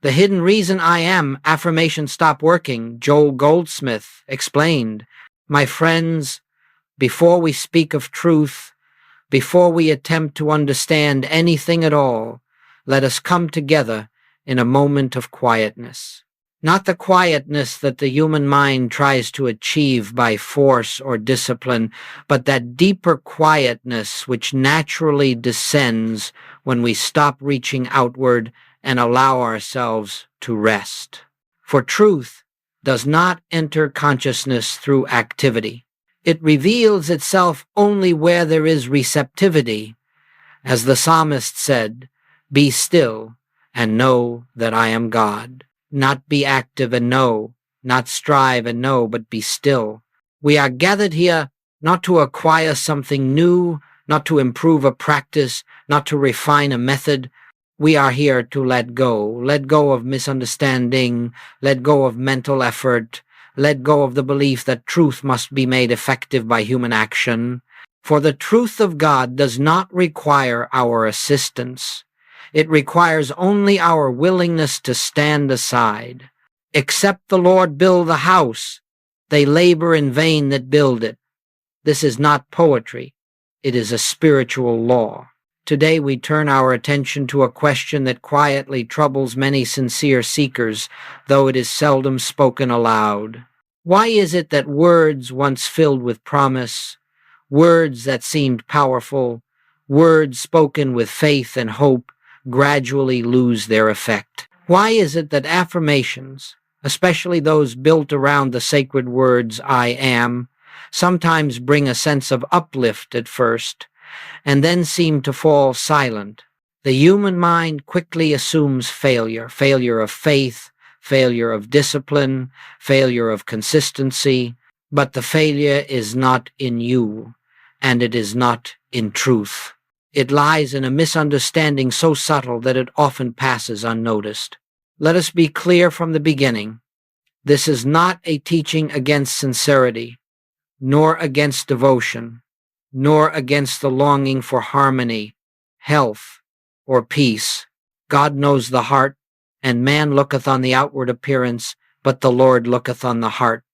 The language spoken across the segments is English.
The hidden reason I am affirmations stop working, Joel Goldsmith explained. My friends, before we speak of truth, before we attempt to understand anything at all, let us come together in a moment of quietness. Not the quietness that the human mind tries to achieve by force or discipline, but that deeper quietness which naturally descends when we stop reaching outward and allow ourselves to rest. For truth does not enter consciousness through activity. It reveals itself only where there is receptivity. As the psalmist said, "Be still and know that I am God." Not be active and know, not strive and know, but be still. We are gathered here not to acquire something new, not to improve a practice, not to refine a method. We are here to let go of misunderstanding, let go of mental effort, let go of the belief that truth must be made effective by human action. For the truth of God does not require our assistance. It requires only our willingness to stand aside. Except the Lord build the house, they labor in vain that build it. This is not poetry. It is a spiritual law. Today we turn our attention to a question that quietly troubles many sincere seekers, though it is seldom spoken aloud. Why is it that words once filled with promise, words that seemed powerful, words spoken with faith and hope, gradually lose their effect? Why is it that affirmations, especially those built around the sacred words "I am," sometimes bring a sense of uplift at first, and then seem to fall silent? The human mind quickly assumes failure of faith, failure of discipline, failure of consistency, but the failure is not in you, and it is not in truth. It lies in a misunderstanding so subtle that it often passes unnoticed. Let us be clear from the beginning. This is not a teaching against sincerity, nor against devotion, nor against the longing for harmony, health, or peace. God knows the heart, and man looketh on the outward appearance, but the Lord looketh on the heart.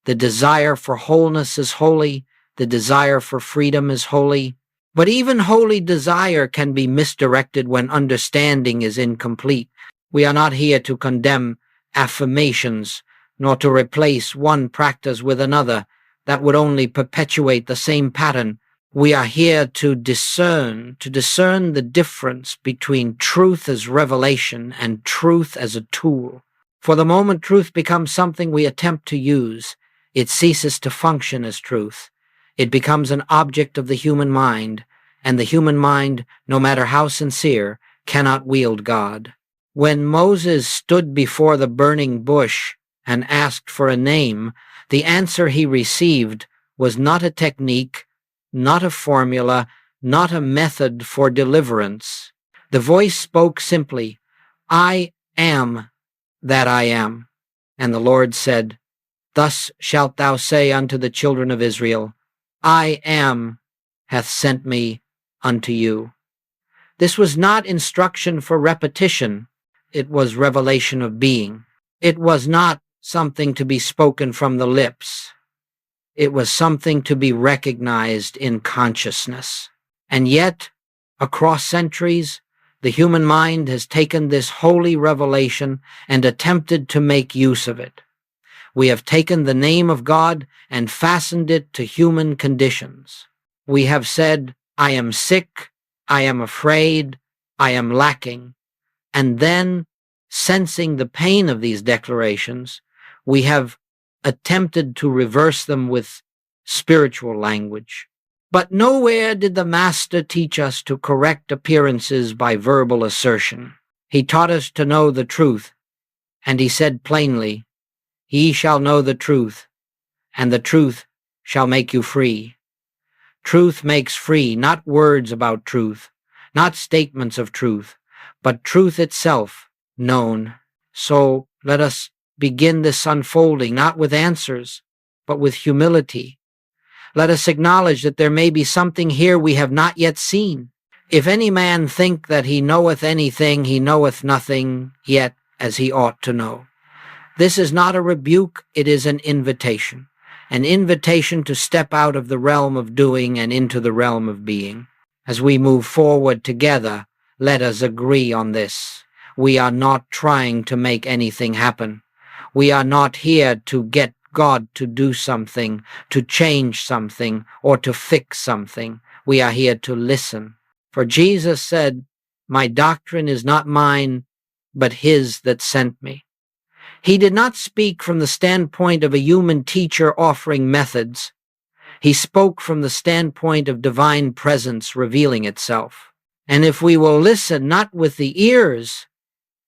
The desire for wholeness is holy, the desire for freedom is holy, but even holy desire can be misdirected when understanding is incomplete. We are not here to condemn affirmations, nor to replace one practice with another. That would only perpetuate the same pattern. We are here to discern the difference between truth as revelation and truth as a tool. For the moment truth becomes something we attempt to use, it ceases to function as truth. It becomes an object of the human mind, and the human mind, no matter how sincere, cannot wield God. When Moses stood before the burning bush and asked for a name, the answer he received was not a technique, not a formula, not a method for deliverance. The voice spoke simply, "I am that I am." And the Lord said, "Thus shalt thou say unto the children of Israel, I am hath sent me unto you." This was not instruction for repetition. It was revelation of being. It was not something to be spoken from the lips. It was something to be recognized in consciousness. And yet, across centuries, the human mind has taken this holy revelation and attempted to make use of it. We have taken the name of God and fastened it to human conditions. We have said, "I am sick, I am afraid, I am lacking." And then, sensing the pain of these declarations, we have attempted to reverse them with spiritual language. But nowhere did the Master teach us to correct appearances by verbal assertion. He taught us to know the truth, and he said plainly, "Ye shall know the truth, and the truth shall make you free." Truth makes free, not words about truth, not statements of truth, but truth itself known. So let us begin this unfolding not with answers, but with humility. Let us acknowledge that there may be something here we have not yet seen. If any man think that he knoweth anything, he knoweth nothing yet as he ought to know. This is not a rebuke, it is an invitation to step out of the realm of doing and into the realm of being. As we move forward together, let us agree on this. We are not trying to make anything happen. We are not here to get God to do something, to change something, or to fix something. We are here to listen. For Jesus said, "My doctrine is not mine, but his that sent me." He did not speak from the standpoint of a human teacher offering methods. He spoke from the standpoint of divine presence revealing itself. And if we will listen not with the ears,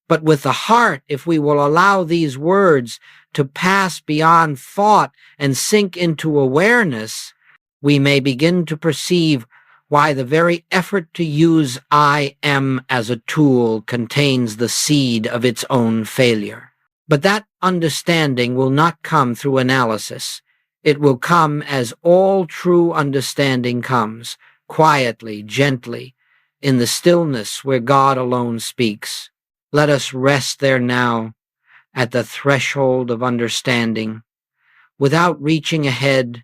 but with the heart, if we will allow these words to pass beyond thought and sink into awareness, we may begin to perceive why the very effort to use I am as a tool contains the seed of its own failure. But that understanding will not come through analysis. It will come as all true understanding comes, quietly, gently, in the stillness where God alone speaks. Let us rest there now, at the threshold of understanding, without reaching ahead,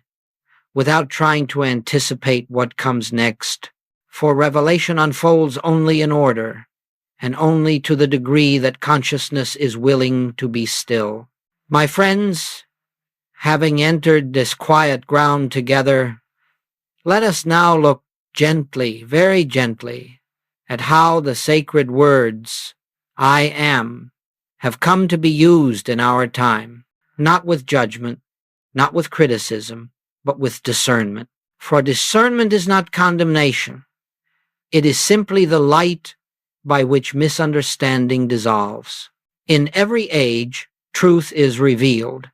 without trying to anticipate what comes next. For revelation unfolds only in order, and only to the degree that consciousness is willing to be still. My friends, having entered this quiet ground together, let us now look gently, very gently, at how the sacred words, I am, have come to be used in our time, not with judgment, not with criticism, but with discernment. For discernment is not condemnation. It is simply the light by which misunderstanding dissolves. In every age, truth is revealed,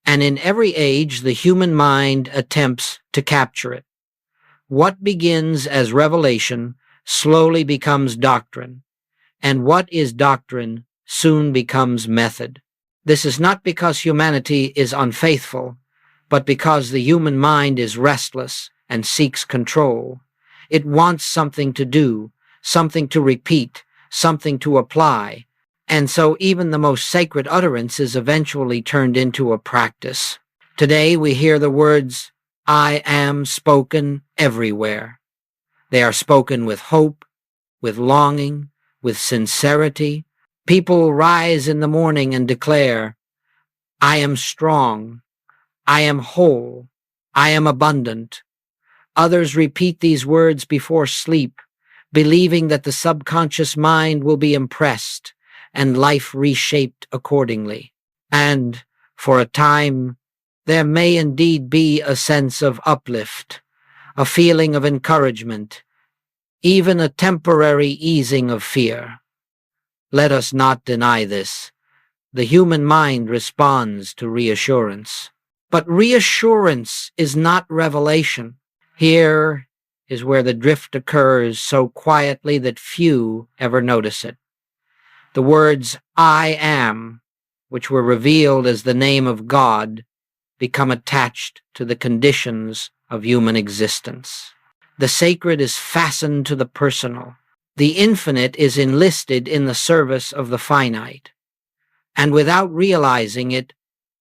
and in every age the human mind attempts to capture it. What begins as revelation slowly becomes doctrine, and what is doctrine soon becomes method. This is not because humanity is unfaithful, but because the human mind is restless and seeks control. It wants something to do, something to repeat, something to apply, and so even the most sacred utterance is eventually turned into a practice. Today we hear the words, I am, spoken everywhere. They are spoken with hope, with longing, with sincerity. People rise in the morning and declare, I am strong, I am whole, I am abundant. Others repeat these words before sleep, believing that the subconscious mind will be impressed and life reshaped accordingly. And, for a time, there may indeed be a sense of uplift, a feeling of encouragement, even a temporary easing of fear. Let us not deny this. The human mind responds to reassurance. But reassurance is not revelation. Here is where the drift occurs so quietly that few ever notice it. The words, I am, which were revealed as the name of God, become attached to the conditions of human existence. The sacred is fastened to the personal. The infinite is enlisted in the service of the finite. And without realizing it,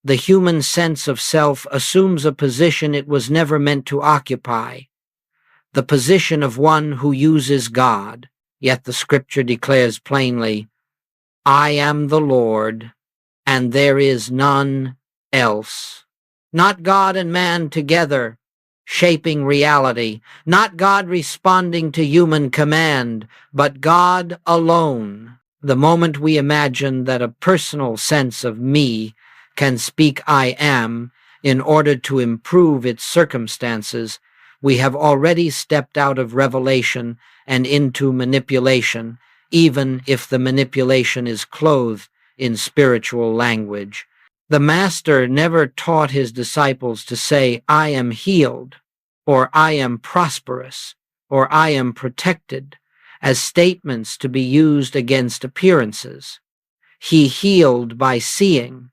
the human sense of self assumes a position it was never meant to occupy, the position of one who uses God. Yet the scripture declares plainly, I am the Lord, and there is none else. Not God and man together, shaping reality, not God responding to human command, but God alone. The moment we imagine that a personal sense of me can speak I am in order to improve its circumstances, we have already stepped out of revelation and into manipulation, even if the manipulation is clothed in spiritual language. The Master never taught his disciples to say, I am healed, or I am prosperous, or I am protected, as statements to be used against appearances. He healed by seeing.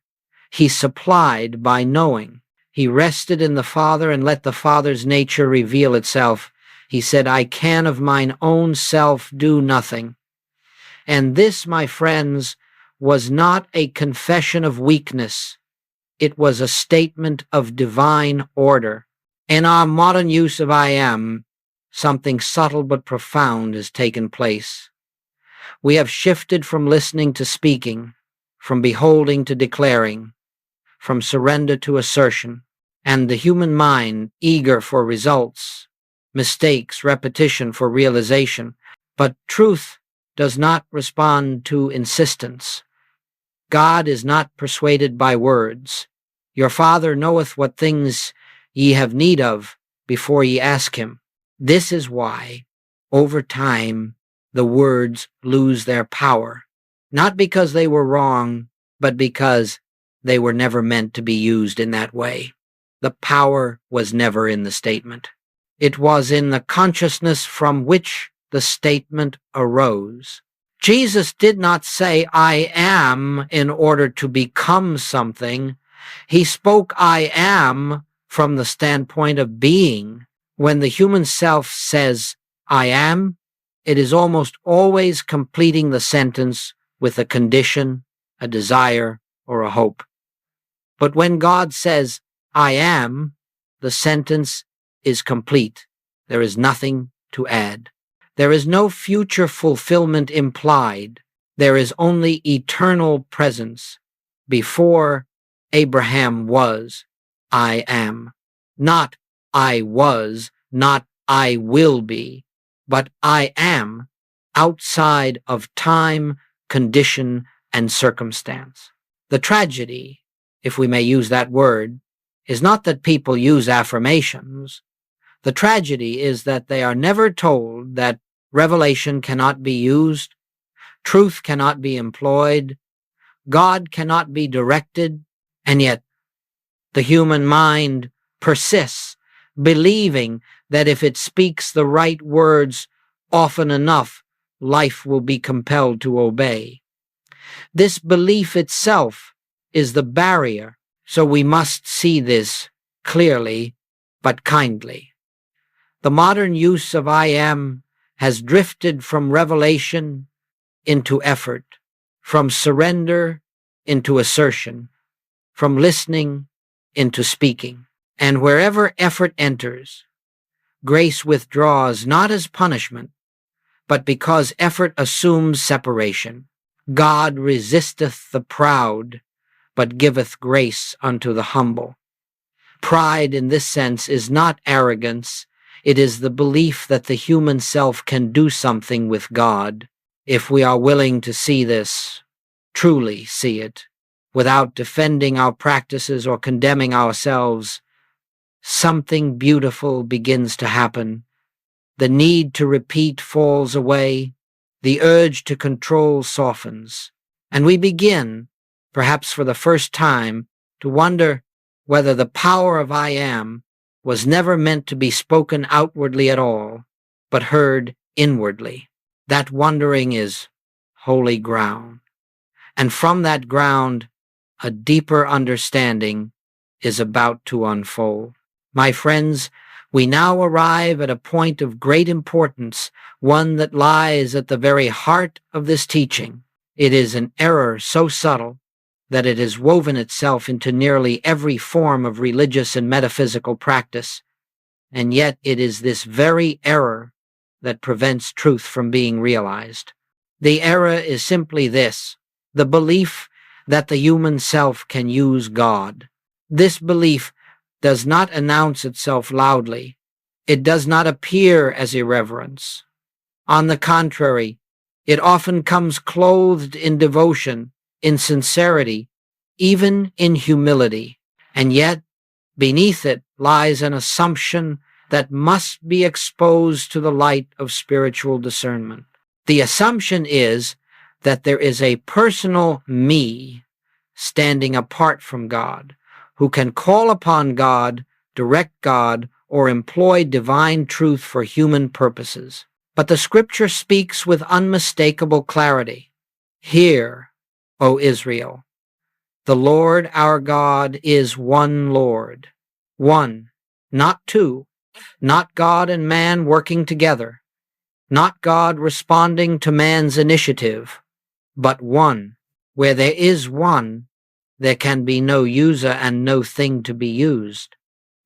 He supplied by knowing. He rested in the Father and let the Father's nature reveal itself. He said, I can of mine own self do nothing. And this, my friends, was not a confession of weakness. It was a statement of divine order. In our modern use of I am, something subtle but profound has taken place. We have shifted from listening to speaking, from beholding to declaring, from surrender to assertion, and the human mind, eager for results, mistakes, repetition for realization. But truth does not respond to insistence. God is not persuaded by words. Your Father knoweth what things ye have need of before ye ask him. This is why, over time, the words lose their power, not because they were wrong, but because they were never meant to be used in that way. The power was never in the statement. It was in the consciousness from which the statement arose. Jesus did not say, I am, in order to become something. He spoke, I am, from the standpoint of being. When the human self says, I am, it is almost always completing the sentence with a condition, a desire, or a hope. But when God says, I am, the sentence is complete. There is nothing to add. There is no future fulfillment implied. There is only eternal presence. Before Abraham was, I am. Not I was, not I will be, but I am, outside of time, condition, and circumstance. The tragedy, if we may use that word, is not that people use affirmations. The tragedy is that they are never told that revelation cannot be used, truth cannot be employed, God cannot be directed, and yet the human mind persists, believing that if it speaks the right words often enough, life will be compelled to obey. This belief itself is the barrier, so we must see this clearly but kindly. The modern use of I am has drifted from revelation into effort, from surrender into assertion, from listening into speaking. And wherever effort enters, grace withdraws not as punishment, but because effort assumes separation. God resisteth the proud, but giveth grace unto the humble. Pride in this sense is not arrogance. It is the belief that the human self can do something with God. If we are willing to see this, truly see it, without defending our practices or condemning ourselves, something beautiful begins to happen. The need to repeat falls away. The urge to control softens. And we begin, perhaps for the first time, to wonder whether the power of I am was never meant to be spoken outwardly at all, but heard inwardly. That wondering is holy ground. And from that ground, a deeper understanding is about to unfold. My friends, we now arrive at a point of great importance, one that lies at the very heart of this teaching. It is an error so subtle that it has woven itself into nearly every form of religious and metaphysical practice, and yet it is this very error that prevents truth from being realized. The error is simply this: the belief that the human self can use God. This belief does not announce itself loudly. It does not appear as irreverence. On the contrary, it often comes clothed in devotion, in sincerity, even in humility. And yet, beneath it lies an assumption that must be exposed to the light of spiritual discernment. The assumption is that there is a personal me standing apart from God, who can call upon God, direct God, or employ divine truth for human purposes. But the scripture speaks with unmistakable clarity. Hear, O Israel, the Lord our God is one Lord. One, not two, not God and man working together, not God responding to man's initiative, but one. Where there is one, there can be no user and no thing to be used.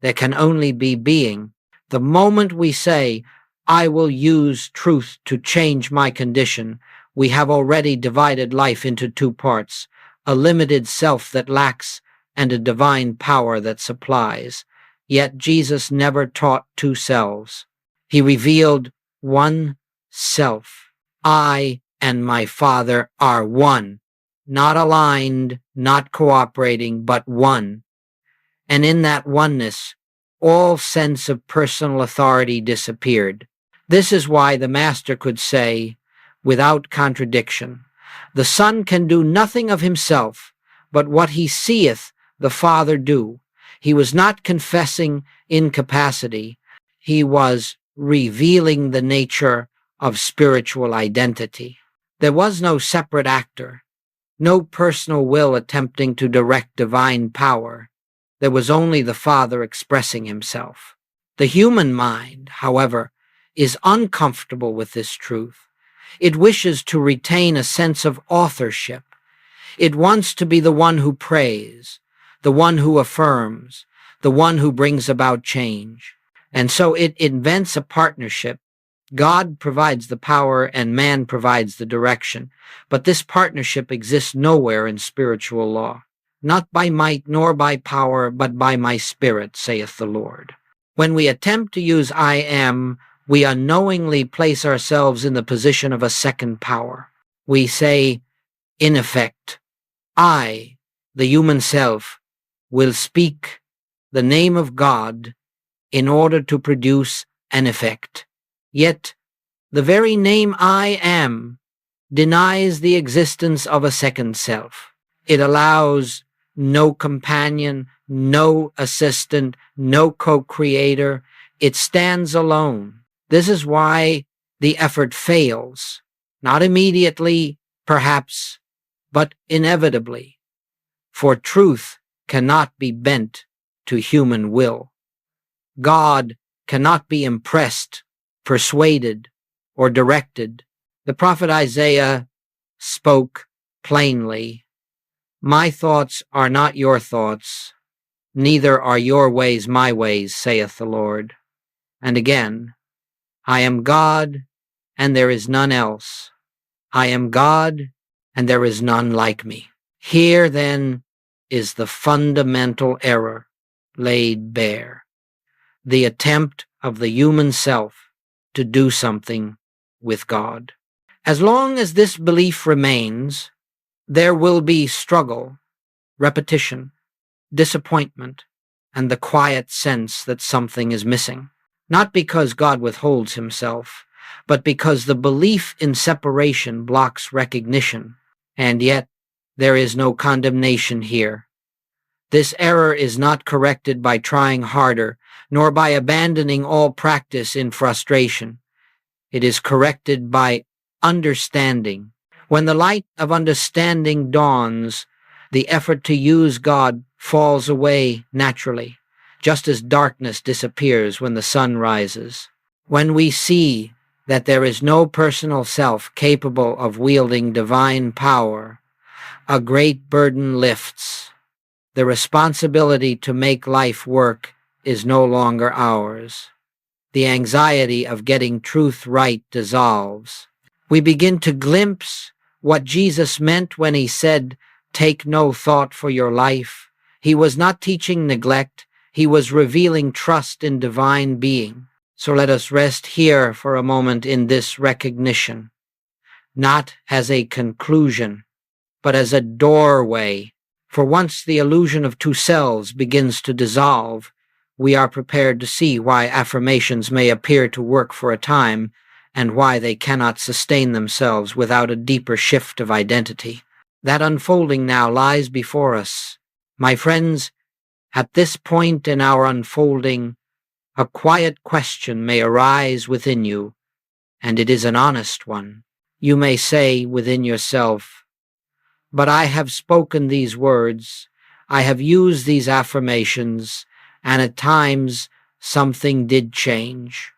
There can only be being. The moment we say, I will use truth to change my condition, we have already divided life into two parts, a limited self that lacks and a divine power that supplies. Yet Jesus never taught two selves. He revealed one self. I and my Father are one, not aligned, not cooperating, but one. And in that oneness, all sense of personal authority disappeared. This is why the Master could say, without contradiction, the Son can do nothing of himself, but what he seeth the Father do. He was not confessing incapacity. He was revealing the nature of spiritual identity. There was no separate actor, no personal will attempting to direct divine power. There was only the Father expressing himself. The human mind, however, is uncomfortable with this truth. It wishes to retain a sense of authorship. It wants to be the one who prays, the one who affirms, the one who brings about change. And so it invents a partnership. God provides the power and man provides the direction. But this partnership exists nowhere in spiritual law. Not by might nor by power, but by my Spirit, saith the Lord. When we attempt to use I am, we unknowingly place ourselves in the position of a second power. We say, in effect, I, the human self, will speak the name of God in order to produce an effect. Yet, the very name I am denies the existence of a second self. It allows no companion, no assistant, no co-creator. It stands alone. This is why the effort fails, not immediately, perhaps, but inevitably. For truth cannot be bent to human will. God cannot be impressed, persuaded, or directed. The prophet Isaiah spoke plainly, my thoughts are not your thoughts, neither are your ways my ways, saith the Lord. And again, I am God, and there is none else. I am God, and there is none like me. Here, then, is the fundamental error laid bare. The attempt of the human self to do something with God. As long as this belief remains, there will be struggle, repetition, disappointment, and the quiet sense that something is missing. Not because God withholds himself, but because the belief in separation blocks recognition. And yet, there is no condemnation here. This error is not corrected by trying harder, nor by abandoning all practice in frustration. It is corrected by understanding. When the light of understanding dawns, the effort to use God falls away naturally, just as darkness disappears when the sun rises. When we see that there is no personal self capable of wielding divine power, a great burden lifts. The responsibility to make life work is no longer ours. The anxiety of getting truth right dissolves. We begin to glimpse what Jesus meant when he said, take no thought for your life. He was not teaching neglect. He was revealing trust in divine being. So let us rest here for a moment in this recognition, not as a conclusion, but as a doorway. For once the illusion of two selves begins to dissolve, we are prepared to see why affirmations may appear to work for a time and why they cannot sustain themselves without a deeper shift of identity. That unfolding now lies before us. My friends, at this point in our unfolding, a quiet question may arise within you, and it is an honest one. You may say within yourself, but I have spoken these words, I have used these affirmations, and at times something did change.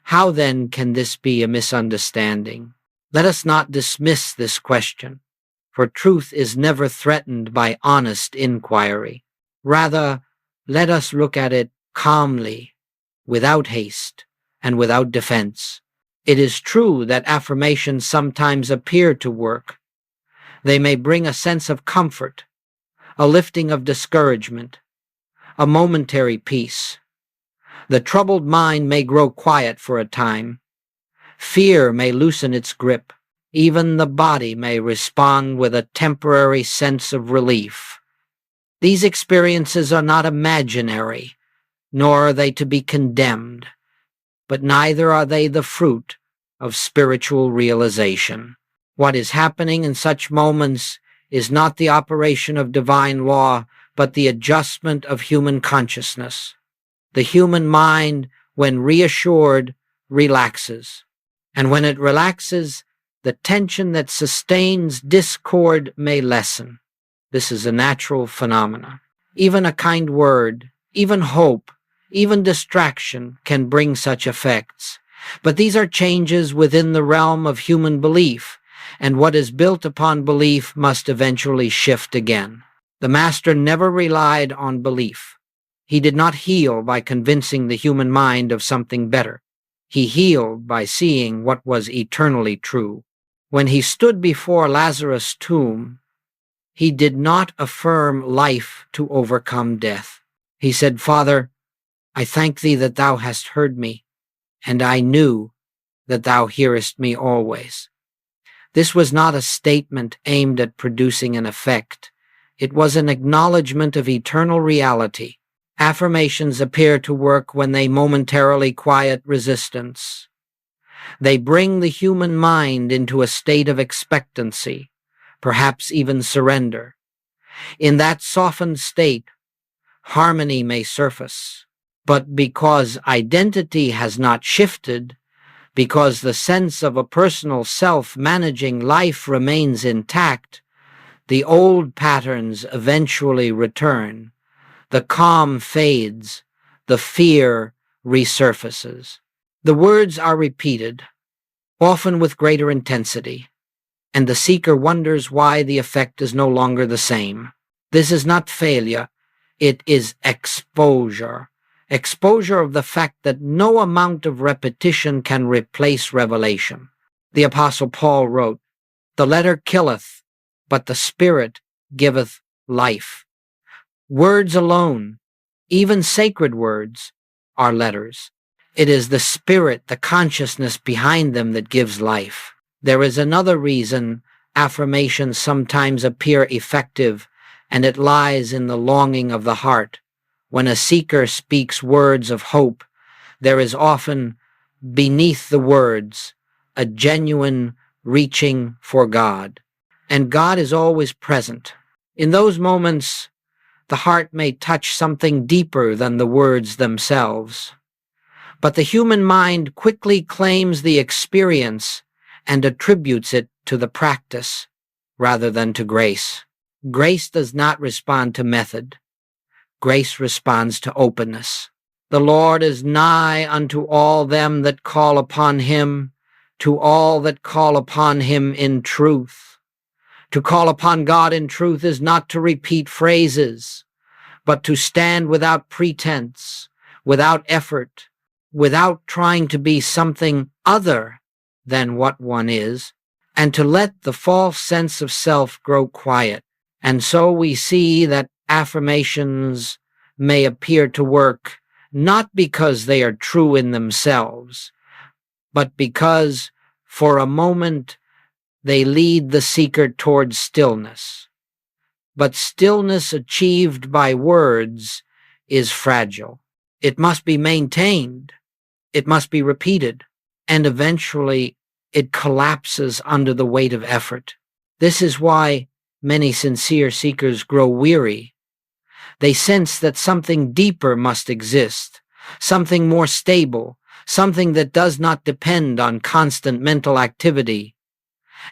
How then can this be a misunderstanding? Let us not dismiss this question. for truth is never threatened by honest inquiry. Rather, let us look at it calmly, without haste, and without defense. It is true that affirmations sometimes appear to work. They may bring a sense of comfort, a lifting of discouragement, a momentary peace. The troubled mind may grow quiet for a time. Fear may loosen its grip. Even the body may respond with a temporary sense of relief. These experiences are not imaginary, nor are they to be condemned, but neither are they the fruit of spiritual realization. What is happening in such moments is not the operation of divine law, but the adjustment of human consciousness. The human mind, when reassured, relaxes. And when it relaxes, the tension that sustains discord may lessen. This is a natural phenomenon. Even a kind word, even hope, even distraction can bring such effects. But these are changes within the realm of human belief, and what is built upon belief must eventually shift again. The Master never relied on belief. He did not heal by convincing the human mind of something better. He healed by seeing what was eternally true. When he stood before Lazarus' tomb, he did not affirm life to overcome death. He said, "Father, I thank thee that thou hast heard me, and I knew that thou hearest me always." This was not a statement aimed at producing an effect. It was an acknowledgement of eternal reality. Affirmations appear to work when they momentarily quiet resistance. They bring the human mind into a state of expectancy, perhaps even surrender. In that softened state, harmony may surface. But because identity has not shifted, because the sense of a personal self managing life remains intact, the old patterns eventually return. The calm fades, the fear resurfaces. The words are repeated, often with greater intensity, and the seeker wonders why the effect is no longer the same. This is not failure, it is exposure. Exposure of the fact that no amount of repetition can replace revelation. The Apostle Paul wrote, "The letter killeth, but the Spirit giveth life." Words alone, even sacred words, are letters. It is the spirit, the consciousness behind them that gives life. There is another reason affirmations sometimes appear effective, and it lies in the longing of the heart. When a seeker speaks words of hope, there is often, beneath the words, a genuine reaching for God. And God is always present. In those moments, the heart may touch something deeper than the words themselves. But the human mind quickly claims the experience and attributes it to the practice rather than to grace. Grace does not respond to method. Grace responds to openness. The Lord is nigh unto all them that call upon him, to all that call upon him in truth. To call upon God in truth is not to repeat phrases, but to stand without pretense, without effort, without trying to be something other than what one is, and to let the false sense of self grow quiet. And so we see that affirmations may appear to work not because they are true in themselves, but because for a moment they lead the seeker towards stillness. But stillness achieved by words is fragile. It must be maintained, it must be repeated, and eventually it collapses under the weight of effort. This is why many sincere seekers grow weary. They sense that something deeper must exist, something more stable, something that does not depend on constant mental activity.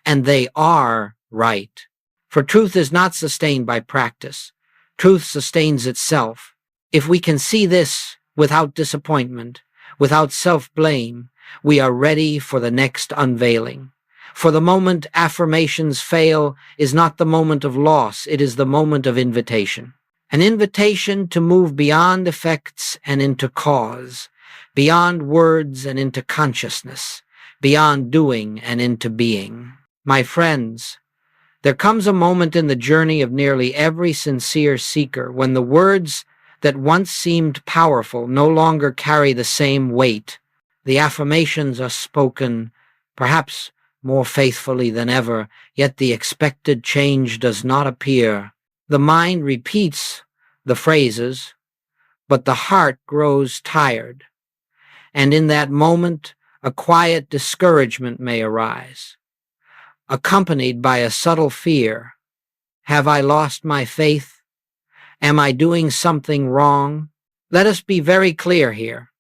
And they are right. For truth is not sustained by practice. Truth sustains itself. If we can see this without disappointment, without self-blame, we are ready for the next unveiling. For the moment affirmations fail is not the moment of loss, it is the moment of invitation. An invitation to move beyond effects and into cause, beyond words and into consciousness, beyond doing and into being. My friends, there comes a moment in the journey of nearly every sincere seeker when the words that once seemed powerful no longer carry the same weight. The affirmations are spoken, perhaps more faithfully than ever, yet the expected change does not appear. The mind repeats the phrases, but the heart grows tired, and in that moment a quiet discouragement may arise, accompanied by a subtle fear. Have I lost my faith? Am I doing something wrong? Let us be very clear here.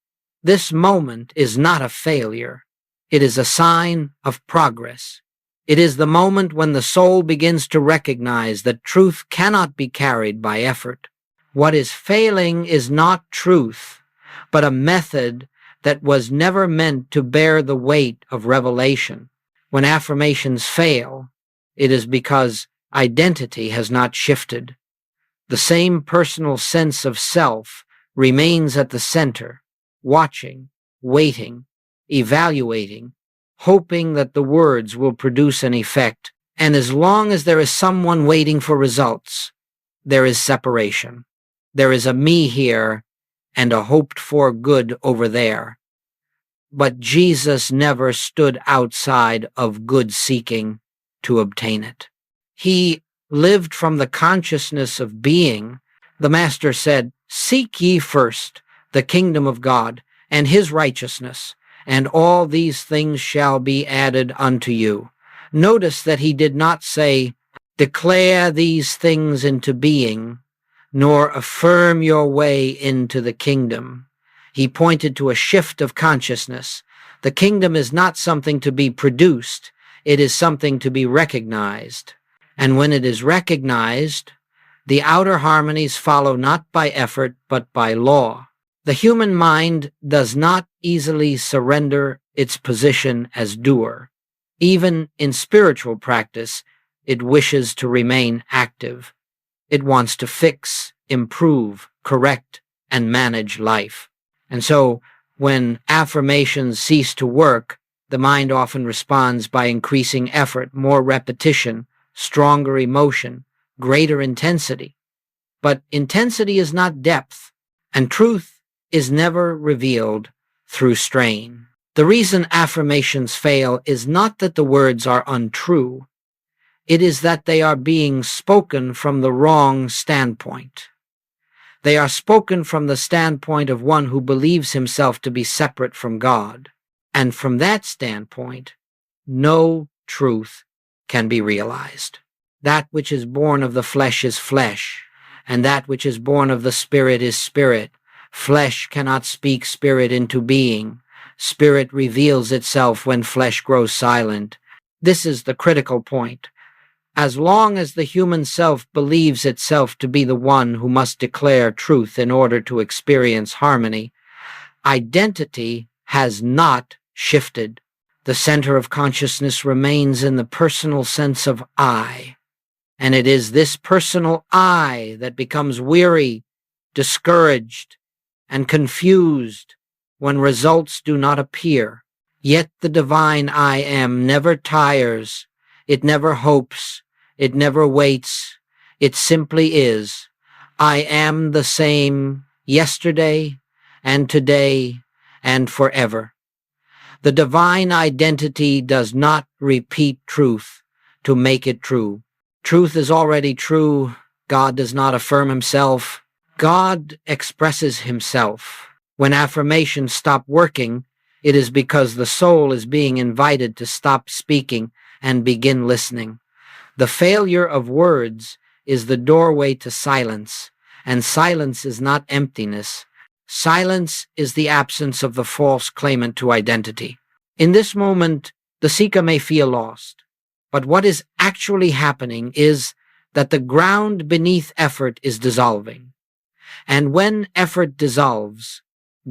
This moment is not a failure. It is a sign of progress. It is the moment when the soul begins to recognize that truth cannot be carried by effort. What is failing is not truth, but a method that was never meant to bear the weight of revelation. When affirmations fail, it is because identity has not shifted. The same personal sense of self remains at the center, watching, waiting, evaluating, hoping that the words will produce an effect. And as long as there is someone waiting for results, there is separation. There is a me here and a hoped-for good over there. But Jesus never stood outside of good seeking to obtain it. He lived from the consciousness of being. The Master said, "Seek ye first the kingdom of God and his righteousness, and all these things shall be added unto you." Notice that he did not say, "Declare these things into being," nor "affirm your way into the kingdom." He pointed to a shift of consciousness. The kingdom is not something to be produced, it is something to be recognized. And when it is recognized, the outer harmonies follow not by effort but by law. The human mind does not easily surrender its position as doer. Even in spiritual practice, it wishes to remain active. It wants to fix, improve, correct, and manage life. And so, when affirmations cease to work, the mind often responds by increasing effort, more repetition, stronger emotion, greater intensity. But intensity is not depth, and truth is never revealed through strain. The reason affirmations fail is not that the words are untrue. It is that they are being spoken from the wrong standpoint. They are spoken from the standpoint of one who believes himself to be separate from God. And from that standpoint, no truth can be realized. That which is born of the flesh is flesh, and that which is born of the spirit is spirit. Flesh cannot speak spirit into being. Spirit reveals itself when flesh grows silent. This is the critical point. As long as the human self believes itself to be the one who must declare truth in order to experience harmony, identity has not shifted. The center of consciousness remains in the personal sense of I, and it is this personal I that becomes weary, discouraged, and confused when results do not appear. Yet the divine I am never tires, it never hopes, it never waits, it simply is. I am the same yesterday and today and forever. The divine identity does not repeat truth to make it true. Truth is already true. God does not affirm himself. God expresses himself. When affirmations stop working, it is because the soul is being invited to stop speaking and begin listening. The failure of words is the doorway to silence, and silence is not emptiness. Silence is the absence of the false claimant to identity. In this moment, the seeker may feel lost, but what is actually happening is that the ground beneath effort is dissolving. And when effort dissolves,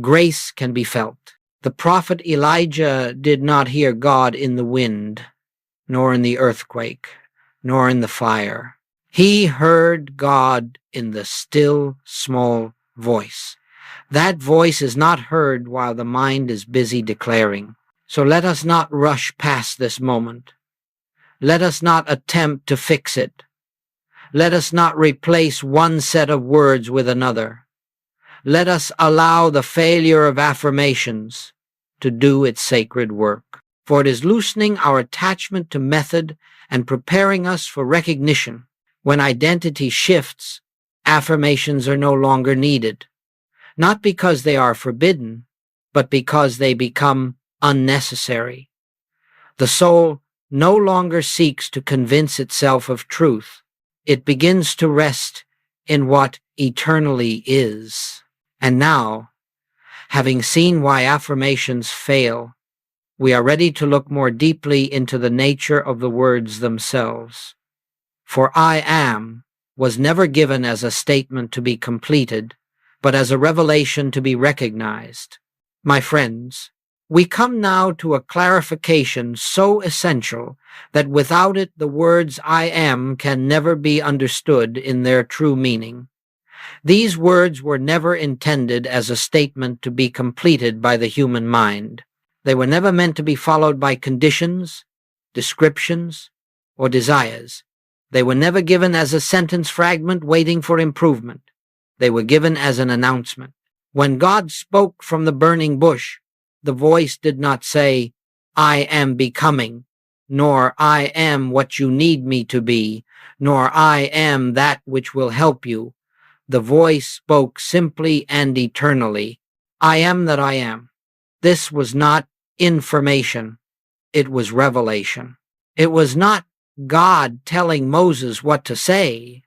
grace can be felt. The prophet Elijah did not hear God in the wind. nor in the earthquake, nor in the fire. He heard God in the still, small voice. That voice is not heard while the mind is busy declaring. So let us not rush past this moment. Let us not attempt to fix it. Let us not replace one set of words with another. Let us allow the failure of affirmations to do its sacred work, for it is loosening our attachment to method and preparing us for recognition. When identity shifts, affirmations are no longer needed, not because they are forbidden, but because they become unnecessary. The soul no longer seeks to convince itself of truth. It begins to rest in what eternally is. And now, having seen why affirmations fail, we are ready to look more deeply into the nature of the words themselves. For I am was never given as a statement to be completed, but as a revelation to be recognized. My friends, we come now to a clarification so essential that without it the words I am can never be understood in their true meaning. These words were never intended as a statement to be completed by the human mind. They were never meant to be followed by conditions, descriptions, or desires. They were never given as a sentence fragment waiting for improvement. They were given as an announcement. When God spoke from the burning bush, the voice did not say, I am becoming, nor I am what you need me to be, nor I am that which will help you. The voice spoke simply and eternally, I am that I am. This was not information. It was revelation. It was not God telling Moses what to say.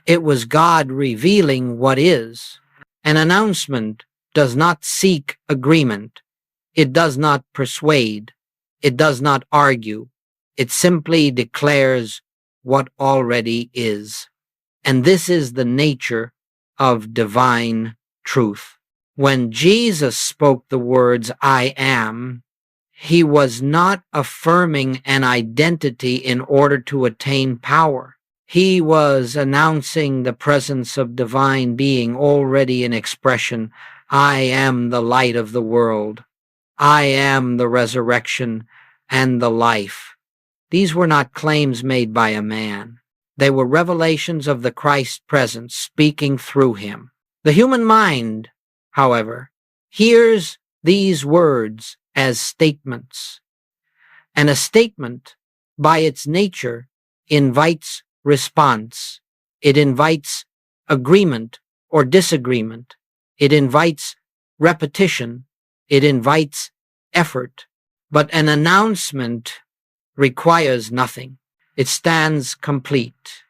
It was God revealing what is. An announcement does not seek agreement. It does not persuade. It does not argue. It simply declares what already is. And this is the nature of divine truth. When Jesus spoke the words, I am, he was not affirming an identity in order to attain power. He was announcing the presence of divine being already in expression. I am the light of the world. I am the resurrection and the life. These were not claims made by a man. They were revelations of the Christ presence speaking through him. The human mind, however, hears these words as statements. And a statement, by its nature, invites response. It invites agreement or disagreement. It invites repetition. It invites effort. But an announcement requires nothing. It stands complete.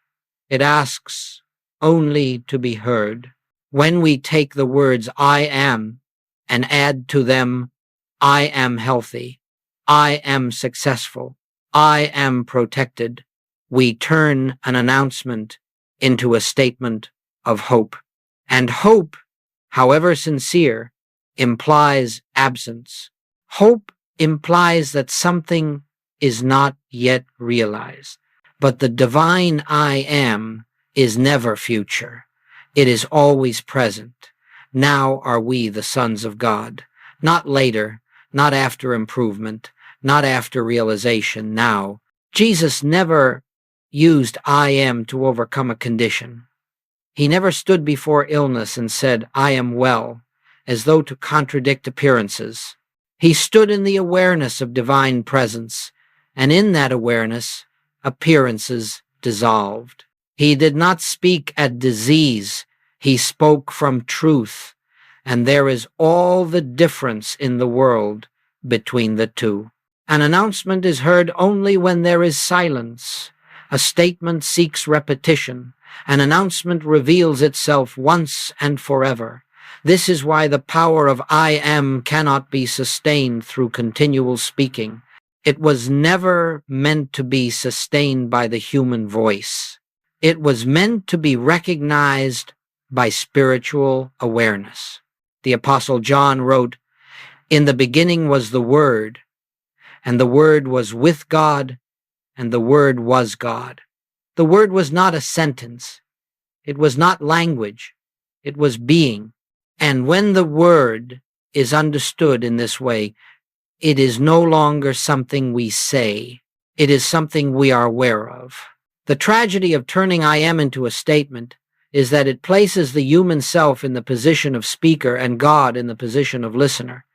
It asks only to be heard. When we take the words I am and add to them I am healthy, I am successful, I am protected, we turn an announcement into a statement of hope. And hope, however sincere, implies absence. Hope implies that something is not yet realized. But the divine I am is never future. It is always present. Now are we the sons of God. Not later, not after improvement, not after realization, now. Jesus never used I am to overcome a condition. He never stood before illness and said, I am well, as though to contradict appearances. He stood in the awareness of divine presence, and in that awareness, appearances dissolved. He did not speak at disease. He spoke from truth, and there is all the difference in the world between the two. An announcement is heard only when there is silence. A statement seeks repetition. An announcement reveals itself once and forever. This is why the power of I am cannot be sustained through continual speaking. It was never meant to be sustained by the human voice. It was meant to be recognized by spiritual awareness. The Apostle John wrote, In the beginning was the Word, and the Word was with God, and the Word was God. The Word was not a sentence. It was not language. It was being. And when the Word is understood in this way, it is no longer something we say. It is something we are aware of. The tragedy of turning I am into a statement is that it places the human self in the position of speaker and God in the position of listener.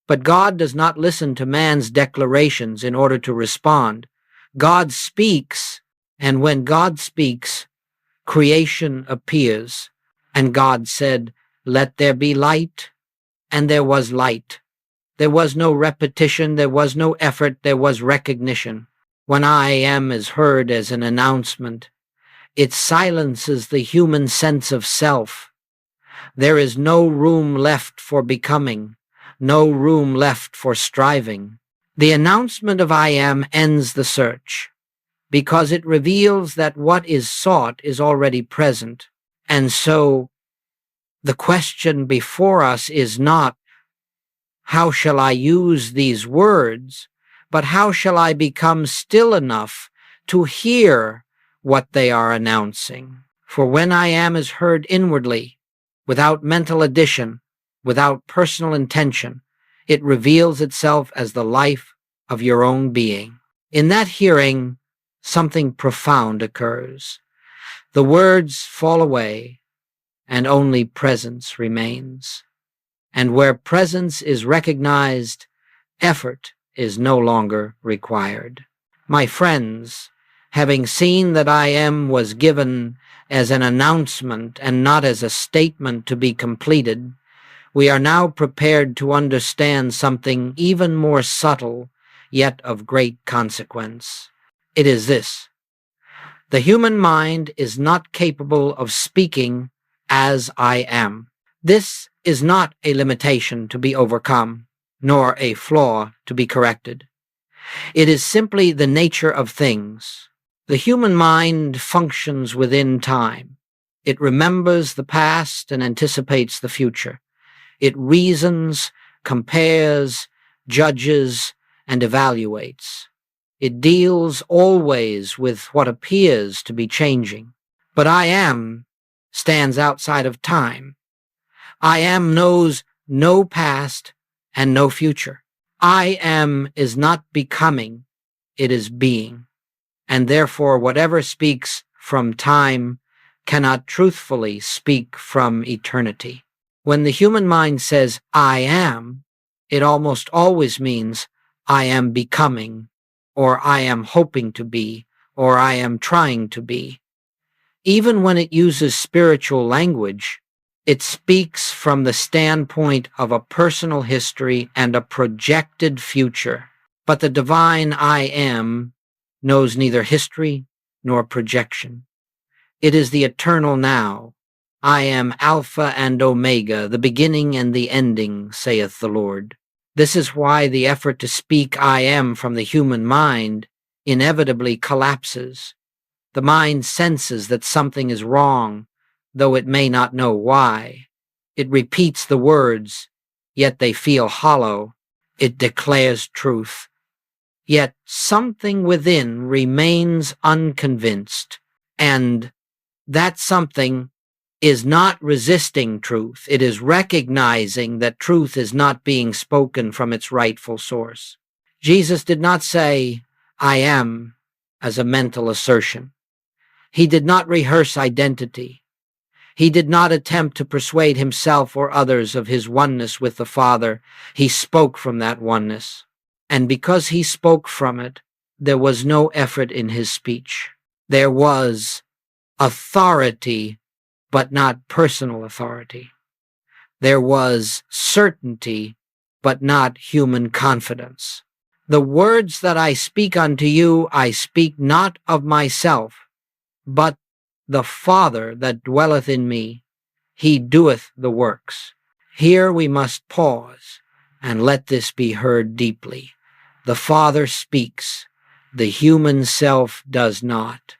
But God does not listen to man's declarations in order to respond. God speaks, and when God speaks, creation appears. And God said, "Let there be light," and there was light. There was no repetition, there was no effort, there was recognition. When I am is heard as an announcement, it silences the human sense of self. There is no room left for becoming, no room left for striving. The announcement of I am ends the search, because it reveals that what is sought is already present. And so the question before us is not, how shall I use these words, but how shall I become still enough to hear what they are announcing? For when I am is heard inwardly, without mental addition, without personal intention, it reveals itself as the life of your own being. In that hearing, something profound occurs. The words fall away, and only presence remains. And where presence is recognized, effort is no longer required. My friends, having seen that I am was given as an announcement and not as a statement to be completed, we are now prepared to understand something even more subtle, yet of great consequence. It is this: the human mind is not capable of speaking as I am. This is not a limitation to be overcome, nor a flaw to be corrected. It is simply the nature of things. The human mind functions within time. It remembers the past and anticipates the future. It reasons, compares, judges, and evaluates. It deals always with what appears to be changing. But I am stands outside of time. I am knows no past and no future. I am is not becoming, it is being. And therefore whatever speaks from time cannot truthfully speak from eternity. When the human mind says, I am, it almost always means I am becoming, or I am hoping to be, or I am trying to be. Even when it uses spiritual language, it speaks from the standpoint of a personal history and a projected future. But the divine I am knows neither history nor projection. It is the eternal now. I am Alpha and Omega, the beginning and the ending, saith the Lord. This is why the effort to speak I am from the human mind inevitably collapses. The mind senses that something is wrong, though it may not know why. It repeats the words, yet they feel hollow. It declares truth, yet something within remains unconvinced, and that something is not resisting truth. It is recognizing that truth is not being spoken from its rightful source. Jesus did not say, I am, as a mental assertion. He did not rehearse identity. He did not attempt to persuade himself or others of his oneness with the Father. He spoke from that oneness. And because he spoke from it, there was no effort in his speech. There was authority, but not personal authority. There was certainty, but not human confidence. The words that I speak unto you, I speak not of myself, but the Father that dwelleth in me, he doeth the works. Here we must pause and let this be heard deeply. The Father speaks. The human self does not.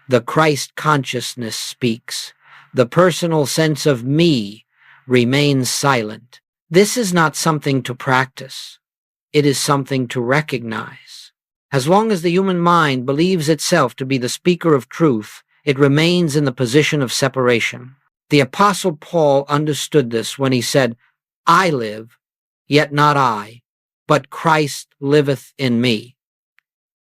The Christ consciousness speaks. The personal sense of me remains silent. This is not something to practice. It is something to recognize. As long as the human mind believes itself to be the speaker of truth, it remains in the position of separation. The Apostle Paul understood this when he said, "I live, yet not I, but Christ liveth in me."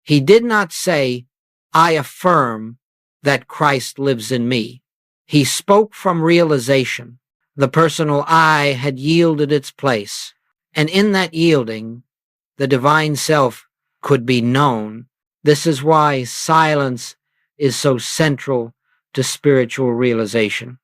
He did not say, "I affirm that Christ lives in me." He spoke from realization. The personal I had yielded its place, and in that yielding, the divine self could be known. This is why silence is so central to spiritual realization.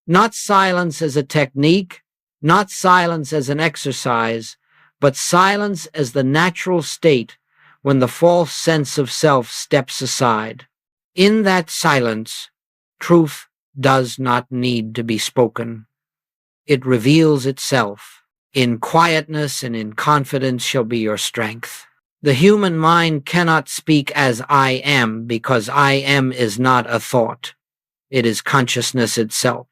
Not silence as a technique, not silence as an exercise, but silence as the natural state when the false sense of self steps aside. In that silence, truth does not need to be spoken. It reveals itself. In quietness and in confidence shall be your strength. The human mind cannot speak as I am because I am is not a thought. It is consciousness itself.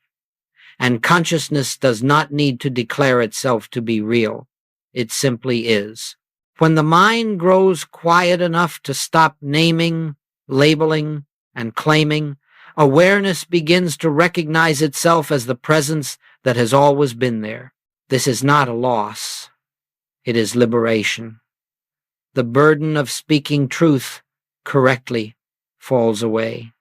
And consciousness does not need to declare itself to be real. It simply is. When the mind grows quiet enough to stop naming, labeling, and claiming, awareness begins to recognize itself as the presence that has always been there. This is not a loss. It is liberation. The burden of speaking truth correctly falls away.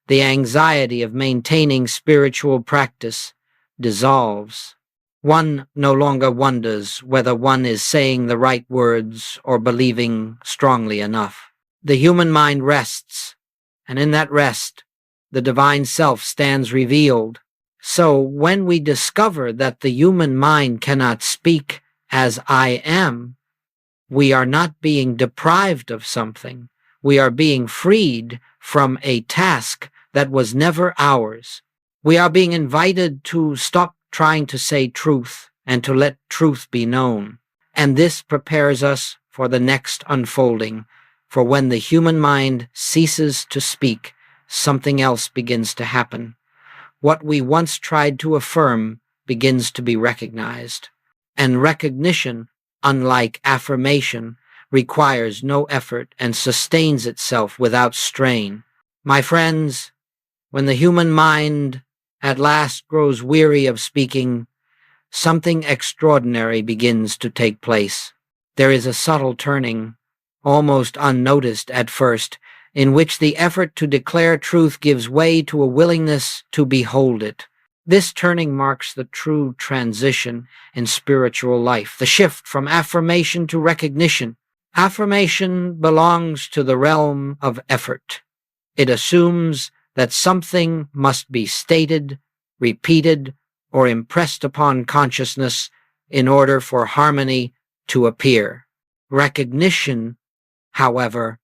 The anxiety of maintaining spiritual practice dissolves. One no longer wonders whether one is saying the right words or believing strongly enough. The human mind rests, and in that rest, the divine self stands revealed. So when we discover that the human mind cannot speak as I am, we are not being deprived of something. We are being freed from a task that was never ours. We are being invited to stop trying to say truth and to let truth be known. And this prepares us for the next unfolding, for when the human mind ceases to speak, something else begins to happen. What we once tried to affirm begins to be recognized. And recognition, unlike affirmation, requires no effort and sustains itself without strain. My friends, when the human mind at last grows weary of speaking, something extraordinary begins to take place. There is a subtle turning, almost unnoticed at first, in which the effort to declare truth gives way to a willingness to behold it. This turning marks the true transition in spiritual life, the shift from affirmation to recognition. Affirmation belongs to the realm of effort. It assumes that something must be stated, repeated, or impressed upon consciousness in order for harmony to appear. Recognition, however,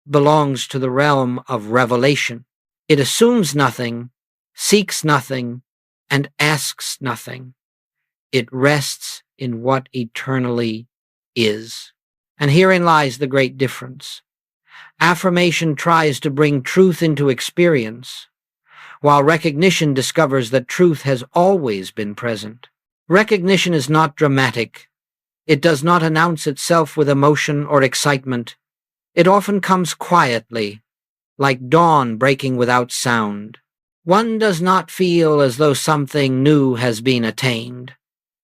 belongs to the realm of revelation. It assumes nothing, seeks nothing, and asks nothing. It rests in what eternally is. And herein lies the great difference. Affirmation tries to bring truth into experience, while recognition discovers that truth has always been present. Recognition is not dramatic. It does not announce itself with emotion or excitement. It often comes quietly, like dawn breaking without sound. One does not feel as though something new has been attained.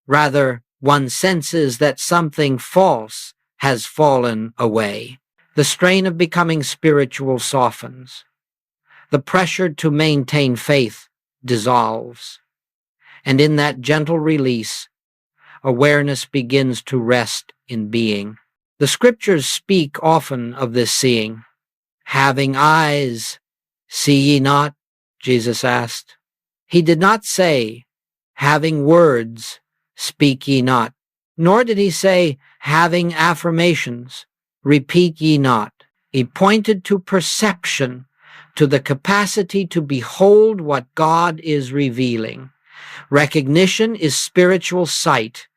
Rather, one senses that something false has fallen away. The strain of becoming spiritual softens. The pressure to maintain faith dissolves. And in that gentle release, awareness begins to rest in being. The scriptures speak often of this seeing. Having eyes, see ye not? Jesus asked. He did not say, having words, speak ye not. Nor did he say, having affirmations, repeat ye not. He pointed to perception, to the capacity to behold what God is revealing. Recognition is spiritual sight.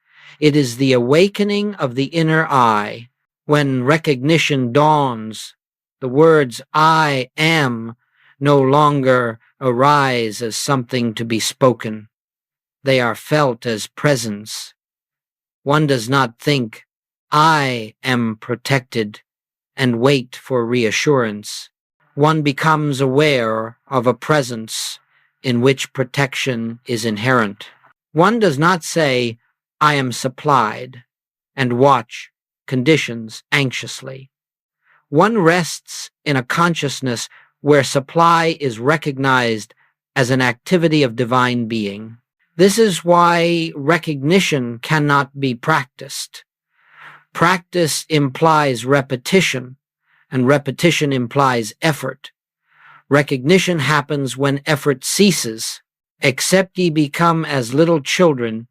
It is the awakening of the inner eye. When recognition dawns, the words I am no longer arise as something to be spoken. They are felt as presence. One does not think, I am protected. and wait for reassurance. One becomes aware of a presence in which protection is inherent. One does not say, "I am supplied," and watch conditions anxiously. One rests in a consciousness where supply is recognized as an activity of divine being. This is why recognition cannot be practiced. Practice implies repetition, and repetition implies effort. Recognition happens when effort ceases. "Except ye become as little children,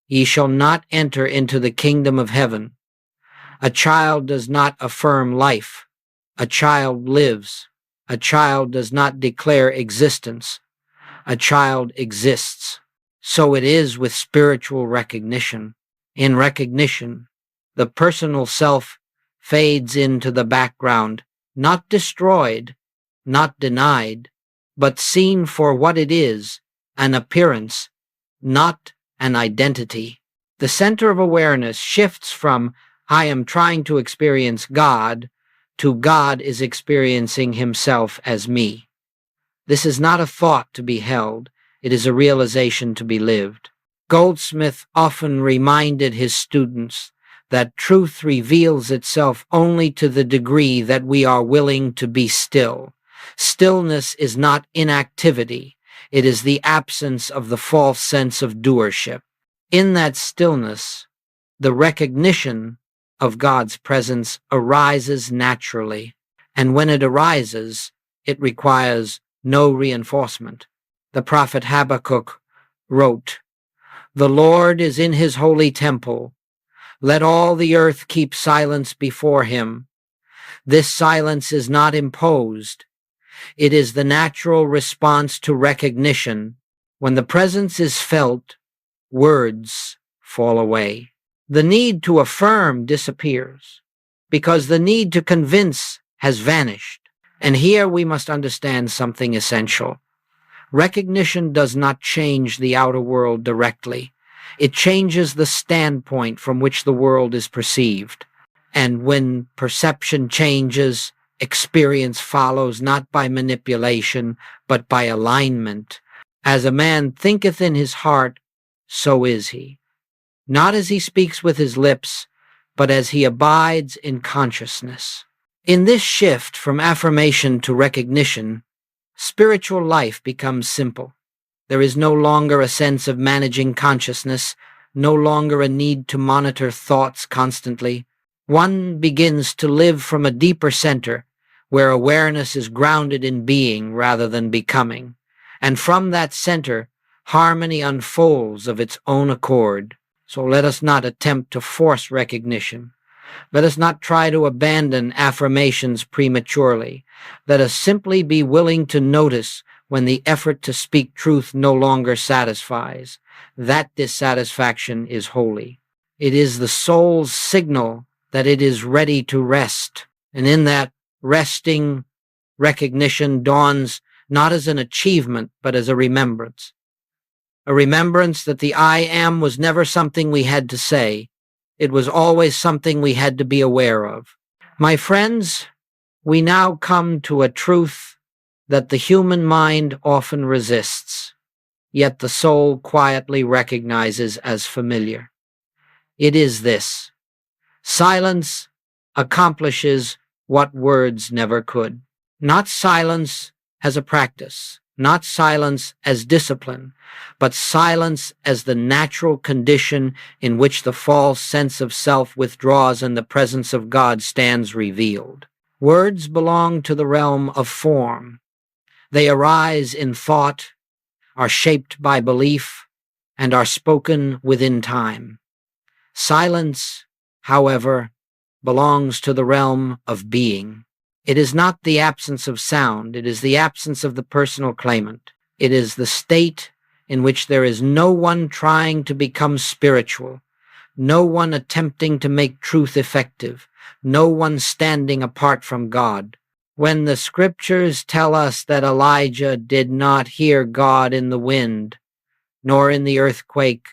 ye shall not enter into the kingdom of heaven." A child does not affirm life. A child lives. A child does not declare existence. A child exists. So it is with spiritual recognition. In recognition, the personal self fades into the background, not destroyed, not denied, but seen for what it is, an appearance, not an identity. The center of awareness shifts from "I am trying to experience God" to "God is experiencing himself as me." This is not a thought to be held, it is a realization to be lived. Goldsmith often reminded his students that truth reveals itself only to the degree that we are willing to be still. Stillness is not inactivity, it is the absence of the false sense of doership. In that stillness, the recognition of God's presence arises naturally, and when it arises, it requires no reinforcement. The prophet Habakkuk wrote, "The Lord is in his holy temple. Let all the earth keep silence before him." This silence is not imposed. It is the natural response to recognition. When the presence is felt, words fall away. The need to affirm disappears, because the need to convince has vanished. And here we must understand something essential. Recognition does not change the outer world directly. It changes the standpoint from which the world is perceived. And when perception changes, experience follows not by manipulation, but by alignment. As a man thinketh in his heart, so is he. Not as he speaks with his lips, but as he abides in consciousness. In this shift from affirmation to recognition, spiritual life becomes simple. There is no longer a sense of managing consciousness, no longer a need to monitor thoughts constantly. One begins to live from a deeper center, where awareness is grounded in being rather than becoming. And from that center, harmony unfolds of its own accord. So let us not attempt to force recognition. Let us not try to abandon affirmations prematurely. Let us simply be willing to notice when the effort to speak truth no longer satisfies. That dissatisfaction is holy. It is the soul's signal that it is ready to rest. And in that resting, recognition dawns not as an achievement, but as a remembrance. A remembrance that the I am was never something we had to say. It was always something we had to be aware of. My friends, we now come to a truth that the human mind often resists, yet the soul quietly recognizes as familiar. It is this: silence accomplishes what words never could. Not silence as a practice, not silence as discipline, but silence as the natural condition in which the false sense of self withdraws and the presence of God stands revealed. Words belong to the realm of form. They arise in thought, are shaped by belief, and are spoken within time. Silence, however, belongs to the realm of being. It is not the absence of sound, it is the absence of the personal claimant. It is the state in which there is no one trying to become spiritual, no one attempting to make truth effective, no one standing apart from God. When the scriptures tell us that Elijah did not hear God in the wind, nor in the earthquake,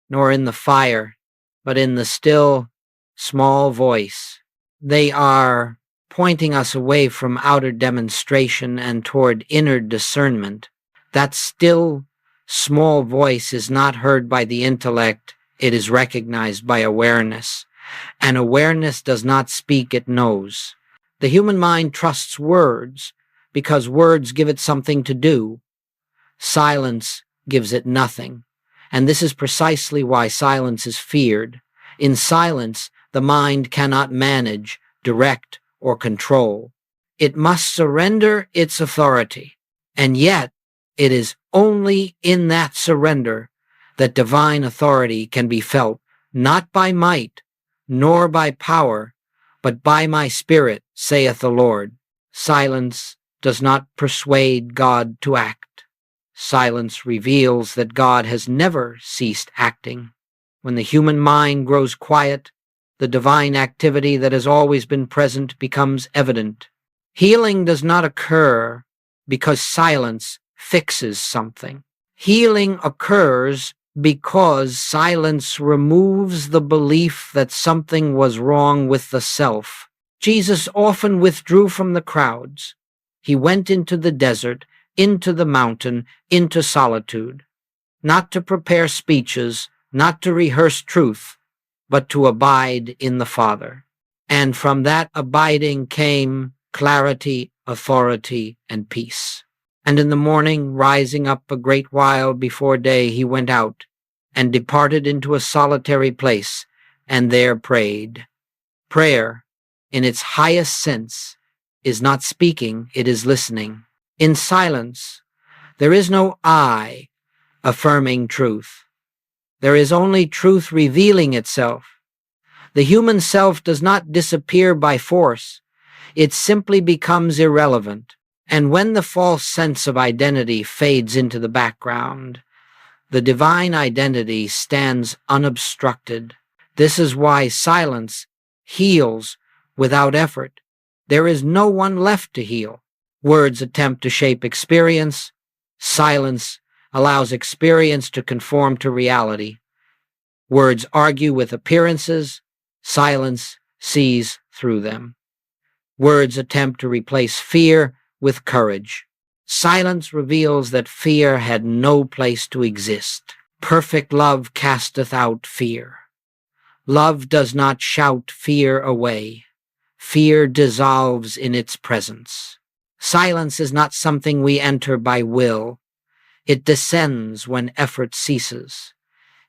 nor in the fire, but in the still, small voice, they are pointing us away from outer demonstration and toward inner discernment. That still, small voice is not heard by the intellect, it is recognized by awareness. And awareness does not speak, it knows. The human mind trusts words because words give it something to do. Silence gives it nothing. And this is precisely why silence is feared. In silence, the mind cannot manage, direct, or control. It must surrender its authority. And yet, it is only in that surrender that divine authority can be felt, not by might, nor by power, but by my spirit, saith the Lord. Silence does not persuade God to act. Silence reveals that God has never ceased acting. When the human mind grows quiet, the divine activity that has always been present becomes evident. Healing does not occur because silence fixes something. Healing occurs because silence removes the belief that something was wrong with the self. Jesus often withdrew from the crowds. He went into the desert, into the mountain, into solitude, not to prepare speeches, not to rehearse truth, but to abide in the Father. And from that abiding came clarity, authority, and peace. And in the morning, rising up a great while before day, he went out and departed into a solitary place, and there prayed. Prayer, in its highest sense, is not speaking, it is listening. In silence, there is no I affirming truth. There is only truth revealing itself. The human self does not disappear by force. It simply becomes irrelevant. And when the false sense of identity fades into the background, the divine identity stands unobstructed. This is why silence heals without effort. There is no one left to heal. Words attempt to shape experience. Silence allows experience to conform to reality. Words argue with appearances. Silence sees through them. Words attempt to replace fear with courage. Silence reveals that fear had no place to exist. Perfect love casteth out fear. Love does not shout fear away. Fear dissolves in its presence. Silence is not something we enter by will. It descends when effort ceases.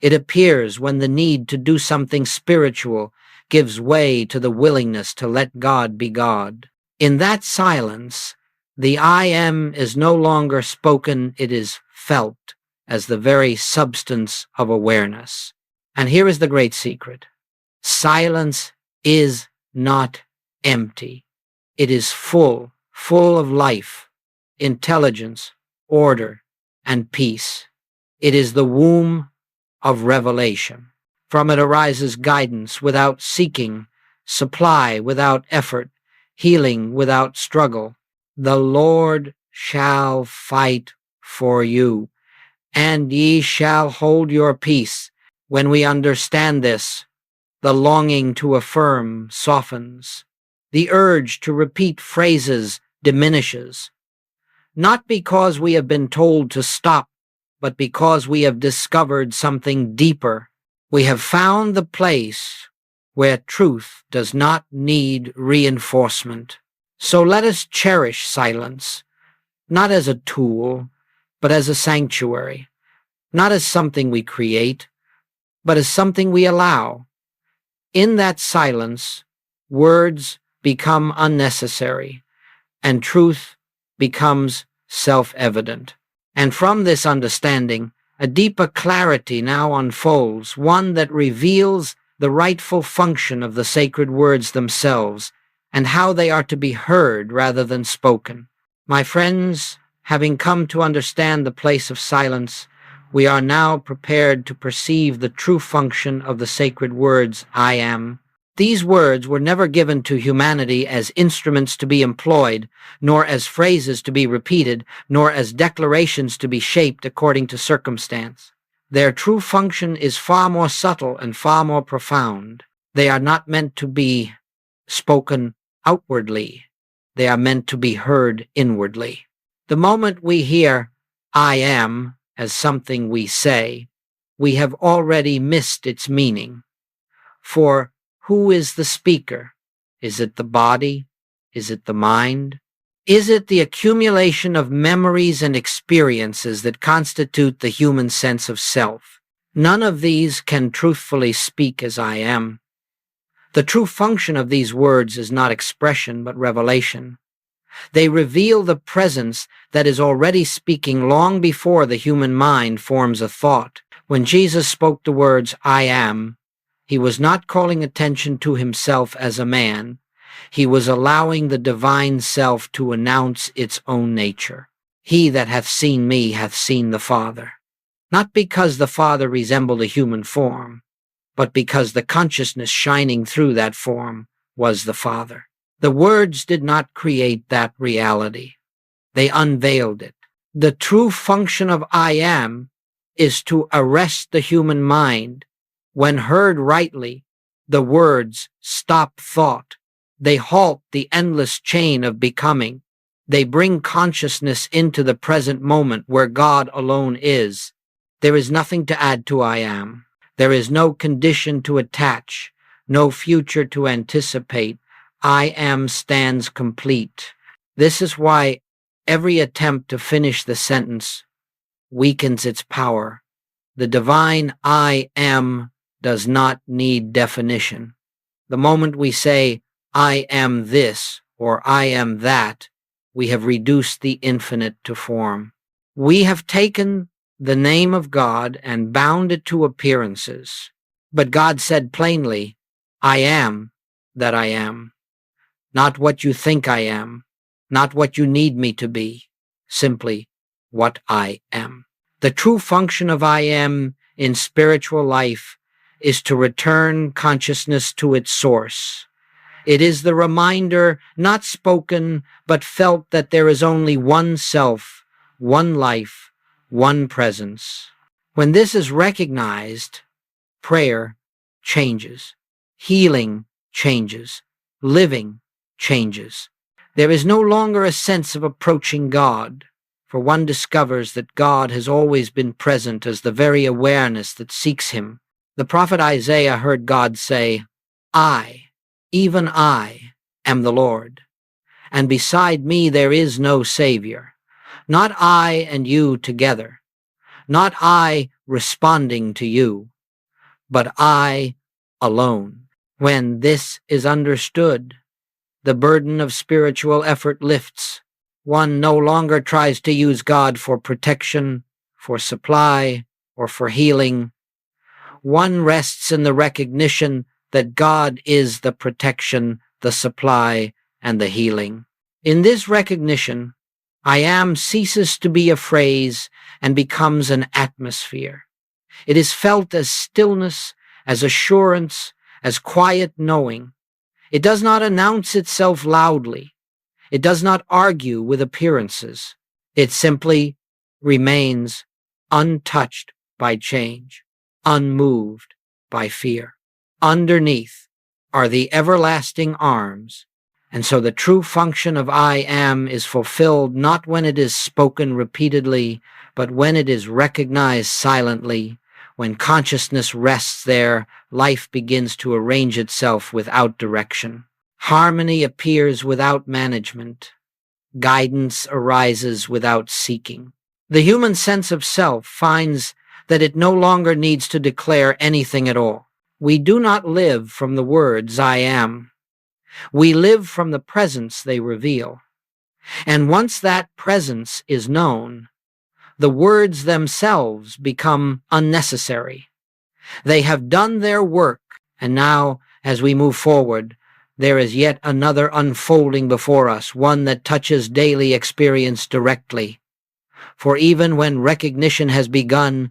It appears when the need to do something spiritual gives way to the willingness to let God be God. In that silence, the I am is no longer spoken, it is felt as the very substance of awareness. And here is the great secret. Silence is not empty. It is full of life, intelligence, order, and peace. It is the womb of revelation. From it arises guidance without seeking, supply without effort, healing without struggle. The Lord shall fight for you, and ye shall hold your peace. When we understand this, the longing to affirm softens. The urge to repeat phrases diminishes. Not because we have been told to stop, but because we have discovered something deeper. We have found the place where truth does not need reinforcement. So let us cherish silence, not as a tool, but as a sanctuary, not as something we create, but as something we allow. In that silence, words become unnecessary, and truth becomes self-evident. And from this understanding, a deeper clarity now unfolds, one that reveals the rightful function of the sacred words themselves, and how they are to be heard rather than spoken. My friends, having come to understand the place of silence, we are now prepared to perceive the true function of the sacred words, I am. These words were never given to humanity as instruments to be employed, nor as phrases to be repeated, nor as declarations to be shaped according to circumstance. Their true function is far more subtle and far more profound. They are not meant to be spoken outwardly. They are meant to be heard inwardly. The moment we hear I am as something we say, we have already missed its meaning. For who is the speaker? Is it the body? Is it the mind? Is it the accumulation of memories and experiences that constitute the human sense of self? None of these can truthfully speak as I am. The true function of these words is not expression but revelation. They reveal the presence that is already speaking long before the human mind forms a thought. When Jesus spoke the words, I am, he was not calling attention to himself as a man. He was allowing the divine self to announce its own nature. He that hath seen me hath seen the Father. Not because the Father resembled a human form, but because the consciousness shining through that form was the Father. The words did not create that reality. They unveiled it. The true function of I am is to arrest the human mind. When heard rightly, the words stop thought. They halt the endless chain of becoming. They bring consciousness into the present moment where God alone is. There is nothing to add to I am. There is no condition to attach, no future to anticipate. I am stands complete. This is why every attempt to finish the sentence weakens its power. The divine I am does not need definition. The moment we say, I am this or I am that, we have reduced the infinite to form. We have taken the name of God and bound it to appearances. But God said plainly, I am that I am. Not what you think I am, not what you need me to be, simply what I am. The true function of I am in spiritual life is to return consciousness to its source. It is the reminder, not spoken, but felt, that there is only one self, one life, one presence. When this is recognized, prayer changes, healing changes, living changes. There is no longer a sense of approaching God, for one discovers that God has always been present as the very awareness that seeks him. The prophet Isaiah heard God say, I, even I, am the Lord, and beside me there is no Savior. Not I and you together, not I responding to you, but I alone. When this is understood, the burden of spiritual effort lifts. One no longer tries to use God for protection, for supply, or for healing. One rests in the recognition that God is the protection, the supply, and the healing. In this recognition, I am ceases to be a phrase and becomes an atmosphere. It is felt as stillness, as assurance, as quiet knowing. It does not announce itself loudly. It does not argue with appearances. It simply remains untouched by change, unmoved by fear. Underneath are the everlasting arms, and so the true function of I am is fulfilled not when it is spoken repeatedly, but when it is recognized silently. When consciousness rests there, life begins to arrange itself without direction. Harmony appears without management. Guidance arises without seeking. The human sense of self finds that it no longer needs to declare anything at all. We do not live from the words I am. We live from the presence they reveal. And once that presence is known, the words themselves become unnecessary. They have done their work, and now, as we move forward, there is yet another unfolding before us, one that touches daily experience directly. For even when recognition has begun,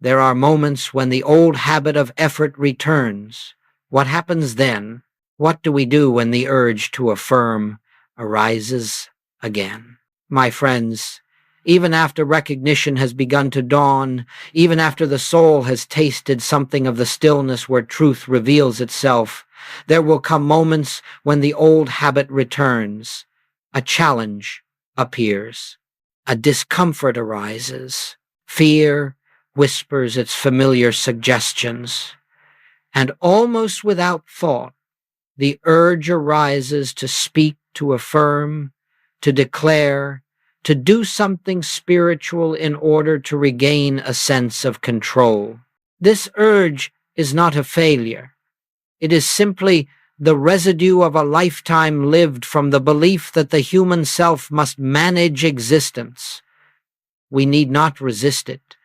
there are moments when the old habit of effort returns. What happens then? What do we do when the urge to affirm arises again? My friends, Even after recognition has begun to dawn, even after the soul has tasted something of the stillness where truth reveals itself, there will come moments when the old habit returns. A challenge appears. A discomfort arises. Fear whispers its familiar suggestions. And almost without thought, the urge arises to speak, to affirm, to declare, to do something spiritual in order to regain a sense of control. This urge is not a failure. It is simply the residue of a lifetime lived from the belief that the human self must manage existence. We need not resist it,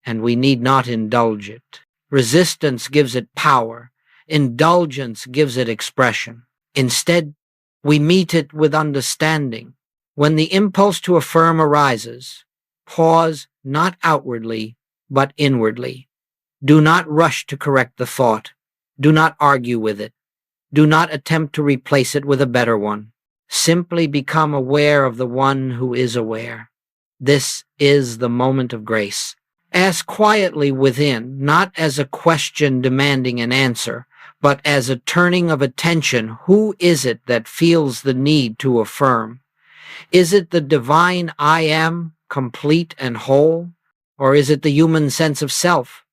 and we need not indulge it. Resistance gives it power. Indulgence gives it expression. Instead, we meet it with understanding. When the impulse to affirm arises, pause not outwardly, but inwardly. Do not rush to correct the thought. Do not argue with it. Do not attempt to replace it with a better one. Simply become aware of the one who is aware. This is the moment of grace. Ask quietly within, not as a question demanding an answer, but as a turning of attention. Who is it that feels the need to affirm? Is it the divine I am, complete and whole? Or is it the human sense of self,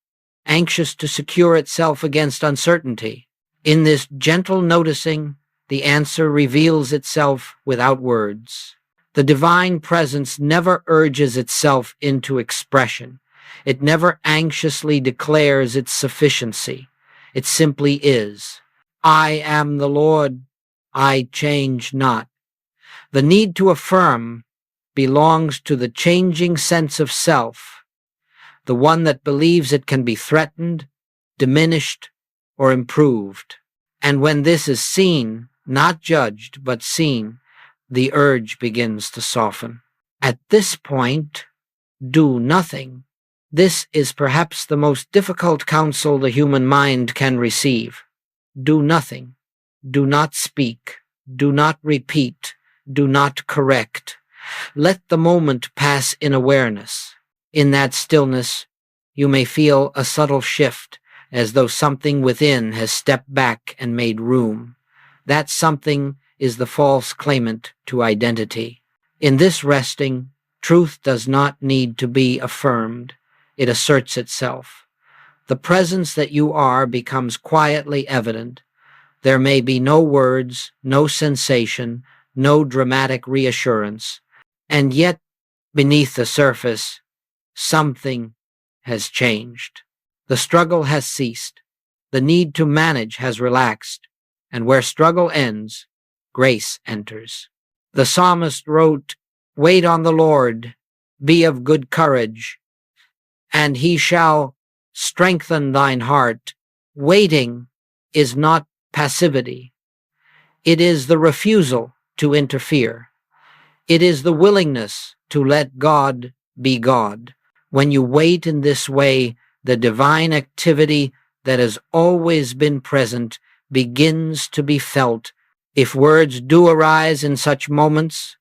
anxious to secure itself against uncertainty? In this gentle noticing, the answer reveals itself without words. The divine presence never urges itself into expression. It never anxiously declares its sufficiency. It simply is. I am the Lord. I change not. The need to affirm belongs to the changing sense of self, the one that believes it can be threatened, diminished, or improved. And when this is seen, not judged, but seen, the urge begins to soften. At this point, do nothing. This is perhaps the most difficult counsel the human mind can receive. Do nothing. Do not speak. Do not repeat. Do not correct. Let the moment pass in awareness. In that stillness, you may feel a subtle shift, as though something within has stepped back and made room. That something is the false claimant to identity. In this resting, truth does not need to be affirmed. It asserts itself. The presence that you are becomes quietly evident. There may be no words, no sensation, no dramatic reassurance, and yet, beneath the surface, something has changed. The struggle has ceased. The need to manage has relaxed, and where struggle ends, grace enters. The psalmist wrote, "Wait on the Lord, be of good courage, and he shall strengthen thine heart." Waiting is not passivity. It is the refusal to interfere. It is the willingness to let God be God. When you wait in this way, the divine activity that has always been present begins to be felt. If words do arise in such moments,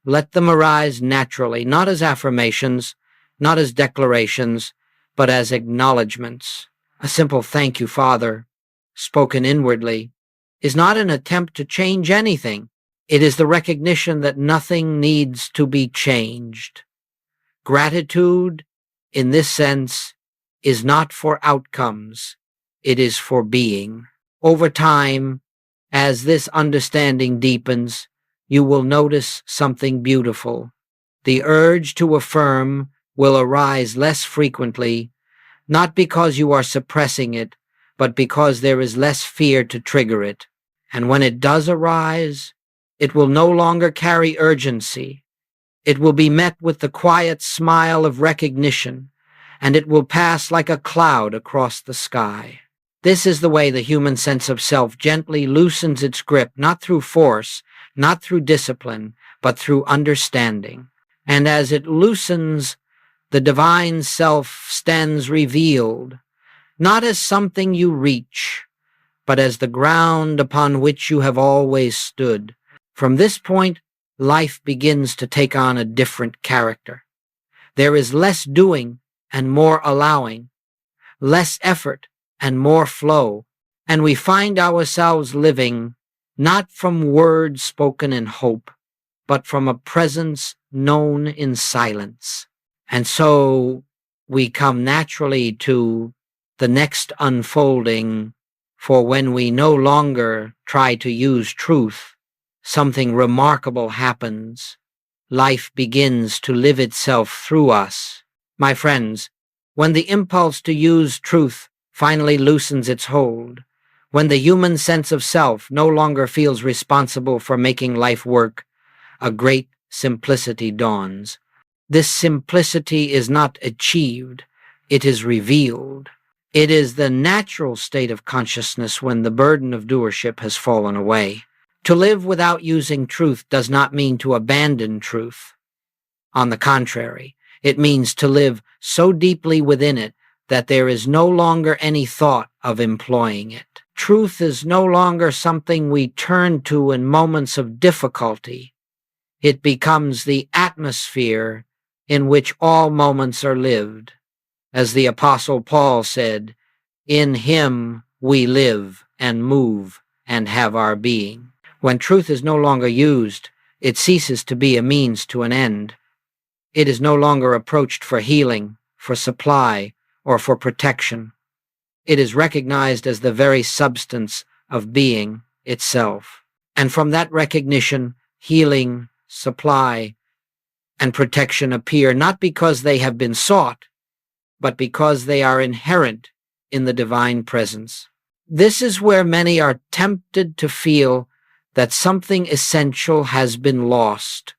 let them arise naturally, not as affirmations, not as declarations, but as acknowledgments. A simple "thank you, Father," spoken inwardly, is not an attempt to change anything. It is the recognition that nothing needs to be changed. Gratitude, in this sense, is not for outcomes. It is for being. Over time, as this understanding deepens, you will notice something beautiful. The urge to affirm will arise less frequently, not because you are suppressing it, but because there is less fear to trigger it. And when it does arise, it will no longer carry urgency. It will be met with the quiet smile of recognition, and it will pass like a cloud across the sky. This is the way the human sense of self gently loosens its grip, not through force, not through discipline, but through understanding. And as it loosens, the divine self stands revealed, not as something you reach, but as the ground upon which you have always stood. From this point, life begins to take on a different character. There is less doing and more allowing, less effort and more flow, and we find ourselves living not from words spoken in hope, but from a presence known in silence. And so we come naturally to the next unfolding, for when we no longer try to use truth, something remarkable happens. Life begins to live itself through us. My friends, when the impulse to use truth finally loosens its hold, when the human sense of self no longer feels responsible for making life work, a great simplicity dawns. This simplicity is not achieved, it is revealed. It is the natural state of consciousness when the burden of doership has fallen away. To live without using truth does not mean to abandon truth. On the contrary, it means to live so deeply within it that there is no longer any thought of employing it. Truth is no longer something we turn to in moments of difficulty. It becomes the atmosphere in which all moments are lived. As the Apostle Paul said, "In him we live and move and have our being." When truth is no longer used, it ceases to be a means to an end. It is no longer approached for healing, for supply, or for protection. It is recognized as the very substance of being itself. And from that recognition, healing, supply, and protection appear not because they have been sought, but because they are inherent in the divine presence. This is where many are tempted to feel that something essential has been lost.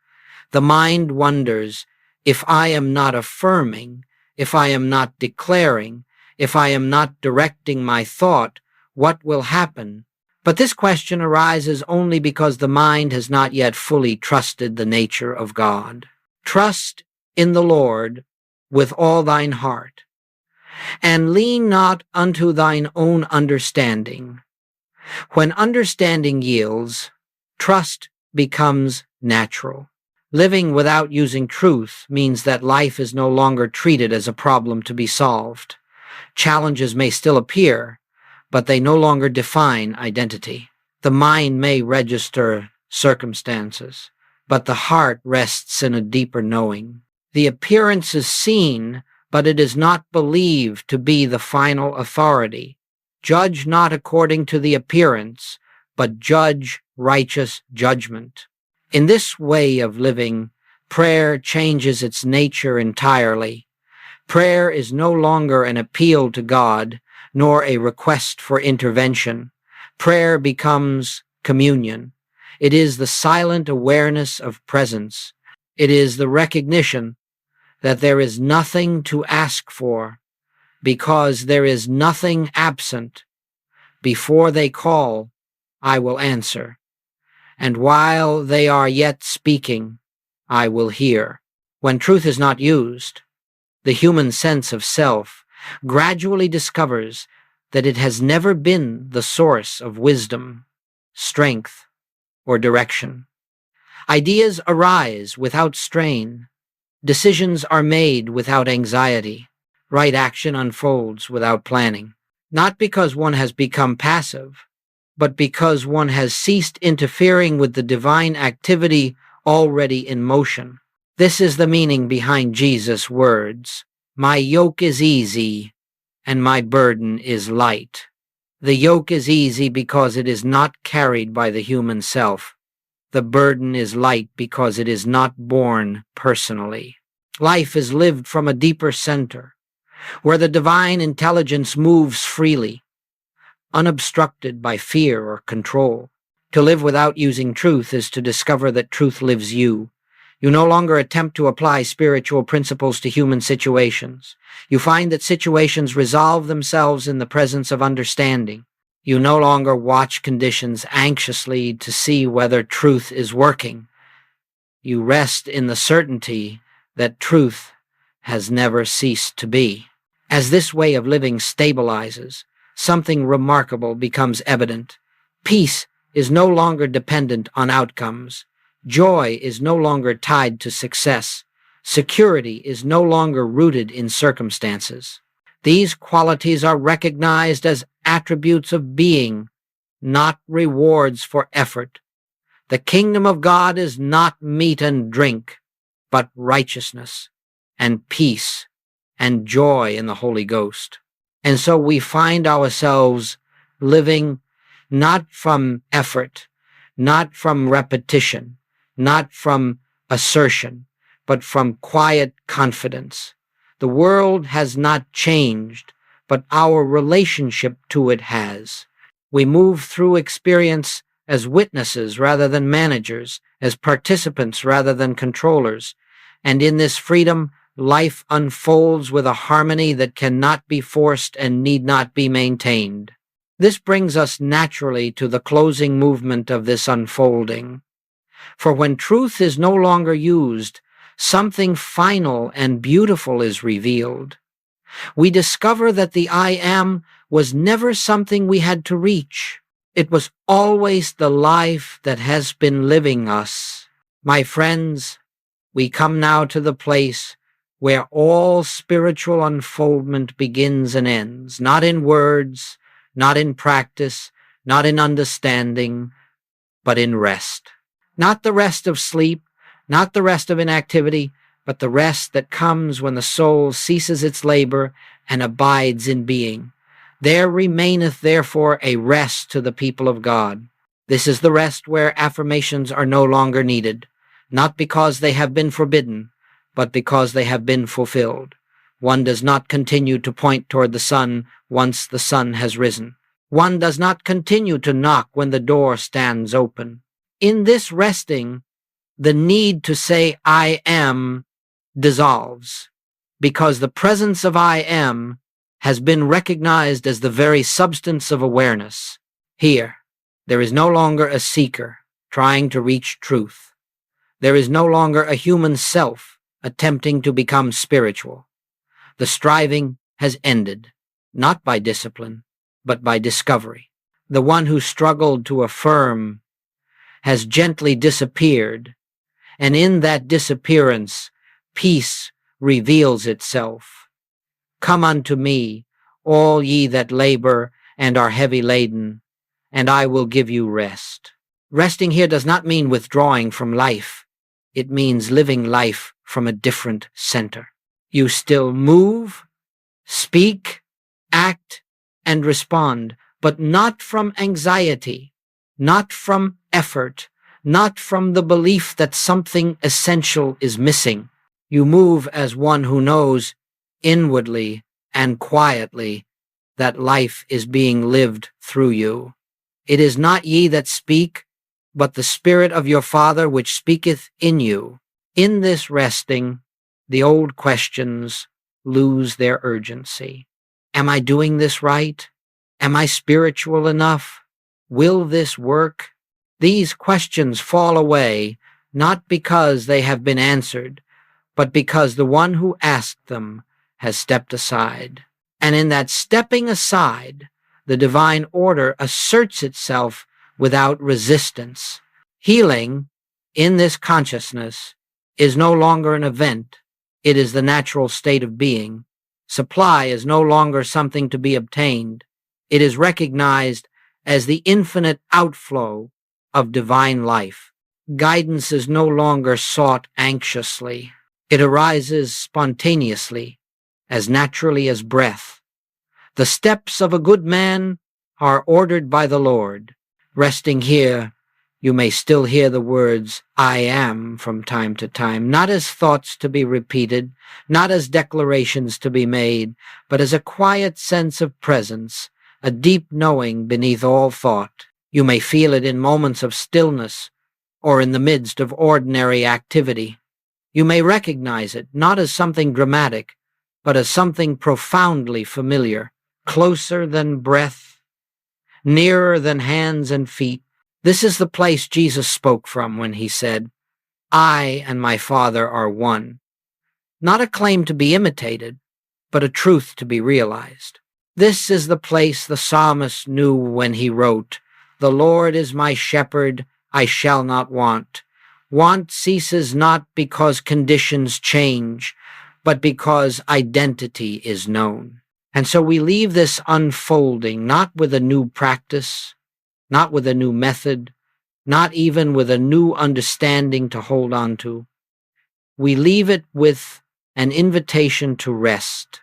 The mind wonders, if I am not affirming, if I am not declaring, if I am not directing my thought, what will happen? But this question arises only because the mind has not yet fully trusted the nature of God. Trust in the Lord with all thine heart, and lean not unto thine own understanding. When understanding yields, trust becomes natural. Living without using truth means that life is no longer treated as a problem to be solved. Challenges may still appear, but they no longer define identity. The mind may register circumstances, but the heart rests in a deeper knowing. The appearance is seen, but it is not believed to be the final authority. Judge not according to the appearance, but judge righteous judgment. In this way of living, prayer changes its nature entirely. Prayer is no longer an appeal to God, nor a request for intervention. Prayer becomes communion. It is the silent awareness of presence. It is the recognition that there is nothing to ask for, because there is nothing absent. Before they call, I will answer. And while they are yet speaking, I will hear. When truth is not used, the human sense of self gradually discovers that it has never been the source of wisdom, strength, or direction. Ideas arise without strain. Decisions are made without anxiety. Right action unfolds without planning. Not because one has become passive, but because one has ceased interfering with the divine activity already in motion. This is the meaning behind Jesus' words, "My yoke is easy, and my burden is light." The yoke is easy because it is not carried by the human self. The burden is light because it is not borne personally. Life is lived from a deeper center, where the divine intelligence moves freely, unobstructed by fear or control. To live without using truth is to discover that truth lives you. You no longer attempt to apply spiritual principles to human situations. You find that situations resolve themselves in the presence of understanding. You no longer watch conditions anxiously to see whether truth is working. You rest in the certainty that truth has never ceased to be. As this way of living stabilizes, something remarkable becomes evident. Peace is no longer dependent on outcomes. Joy is no longer tied to success. Security is no longer rooted in circumstances. These qualities are recognized as attributes of being, not rewards for effort. The kingdom of God is not meat and drink, but righteousness and peace and joy in the Holy Ghost. And so we find ourselves living not from effort, not from repetition, not from assertion, but from quiet confidence. The world has not changed, but our relationship to it has. We move through experience as witnesses rather than managers, as participants rather than controllers. And in this freedom, life unfolds with a harmony that cannot be forced and need not be maintained. This brings us naturally to the closing movement of this unfolding. For when truth is no longer used, something final and beautiful is revealed. We discover that the I Am was never something we had to reach. It was always the life that has been living us. My friends, we come now to the place where all spiritual unfoldment begins and ends, not in words, not in practice, not in understanding, but in rest. Not the rest of sleep, not the rest of inactivity, but the rest that comes when the soul ceases its labor and abides in being. There remaineth therefore a rest to the people of God. This is the rest where affirmations are no longer needed, not because they have been forbidden, but because they have been fulfilled. One does not continue to point toward the sun once the sun has risen. One does not continue to knock when the door stands open. In this resting, the need to say I am dissolves, because the presence of I am has been recognized as the very substance of awareness. Here, there is no longer a seeker trying to reach truth. There is no longer a human self attempting to become spiritual. The striving has ended, not by discipline, but by discovery. The one who struggled to affirm has gently disappeared, and in that disappearance, peace reveals itself. Come unto me, all ye that labor and are heavy laden, and I will give you rest. Resting here does not mean withdrawing from life. It means living life from a different center. You still move, speak, act, and respond, but not from anxiety, not from effort, not from the belief that something essential is missing. You move as one who knows inwardly and quietly that life is being lived through you. It is not ye that speak, but the Spirit of your Father which speaketh in you. In this resting, the old questions lose their urgency. Am I doing this right? Am I spiritual enough? Will this work? These questions fall away, not because they have been answered, but because the one who asked them has stepped aside. And in that stepping aside, the divine order asserts itself without resistance. Healing, in this consciousness, is no longer an event. It is the natural state of being. Supply is no longer something to be obtained. It is recognized as the infinite outflow of divine life. Guidance is no longer sought anxiously. It arises spontaneously, as naturally as breath. The steps of a good man are ordered by the Lord. Resting here, you may still hear the words, I am, from time to time, not as thoughts to be repeated, not as declarations to be made, but as a quiet sense of presence, a deep knowing beneath all thought. You may feel it in moments of stillness or in the midst of ordinary activity. You may recognize it not as something dramatic, but as something profoundly familiar, closer than breath, nearer than hands and feet. This is the place Jesus spoke from when he said, I and my Father are one. Not a claim to be imitated, but a truth to be realized. This is the place the psalmist knew when he wrote, The Lord is my shepherd, I shall not want. Want ceases not because conditions change, but because identity is known. And so we leave this unfolding, not with a new practice, not with a new method, not even with a new understanding to hold on to. We leave it with an invitation to rest,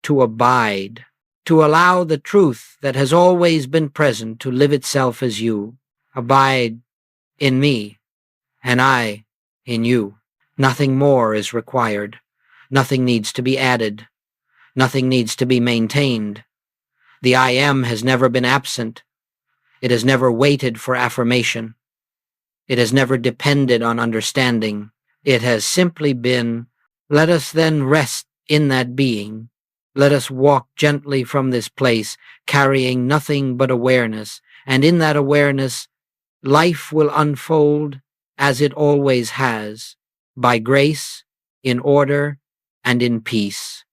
to abide, to allow the truth that has always been present to live itself as you. Abide in me, and I in you. Nothing more is required. Nothing needs to be added. Nothing needs to be maintained. The I am has never been absent. It has never waited for affirmation. It has never depended on understanding. It has simply been. Let us then rest in that being. Let us walk gently from this place, carrying nothing but awareness. And in that awareness, life will unfold as it always has, by grace, in order, and in peace.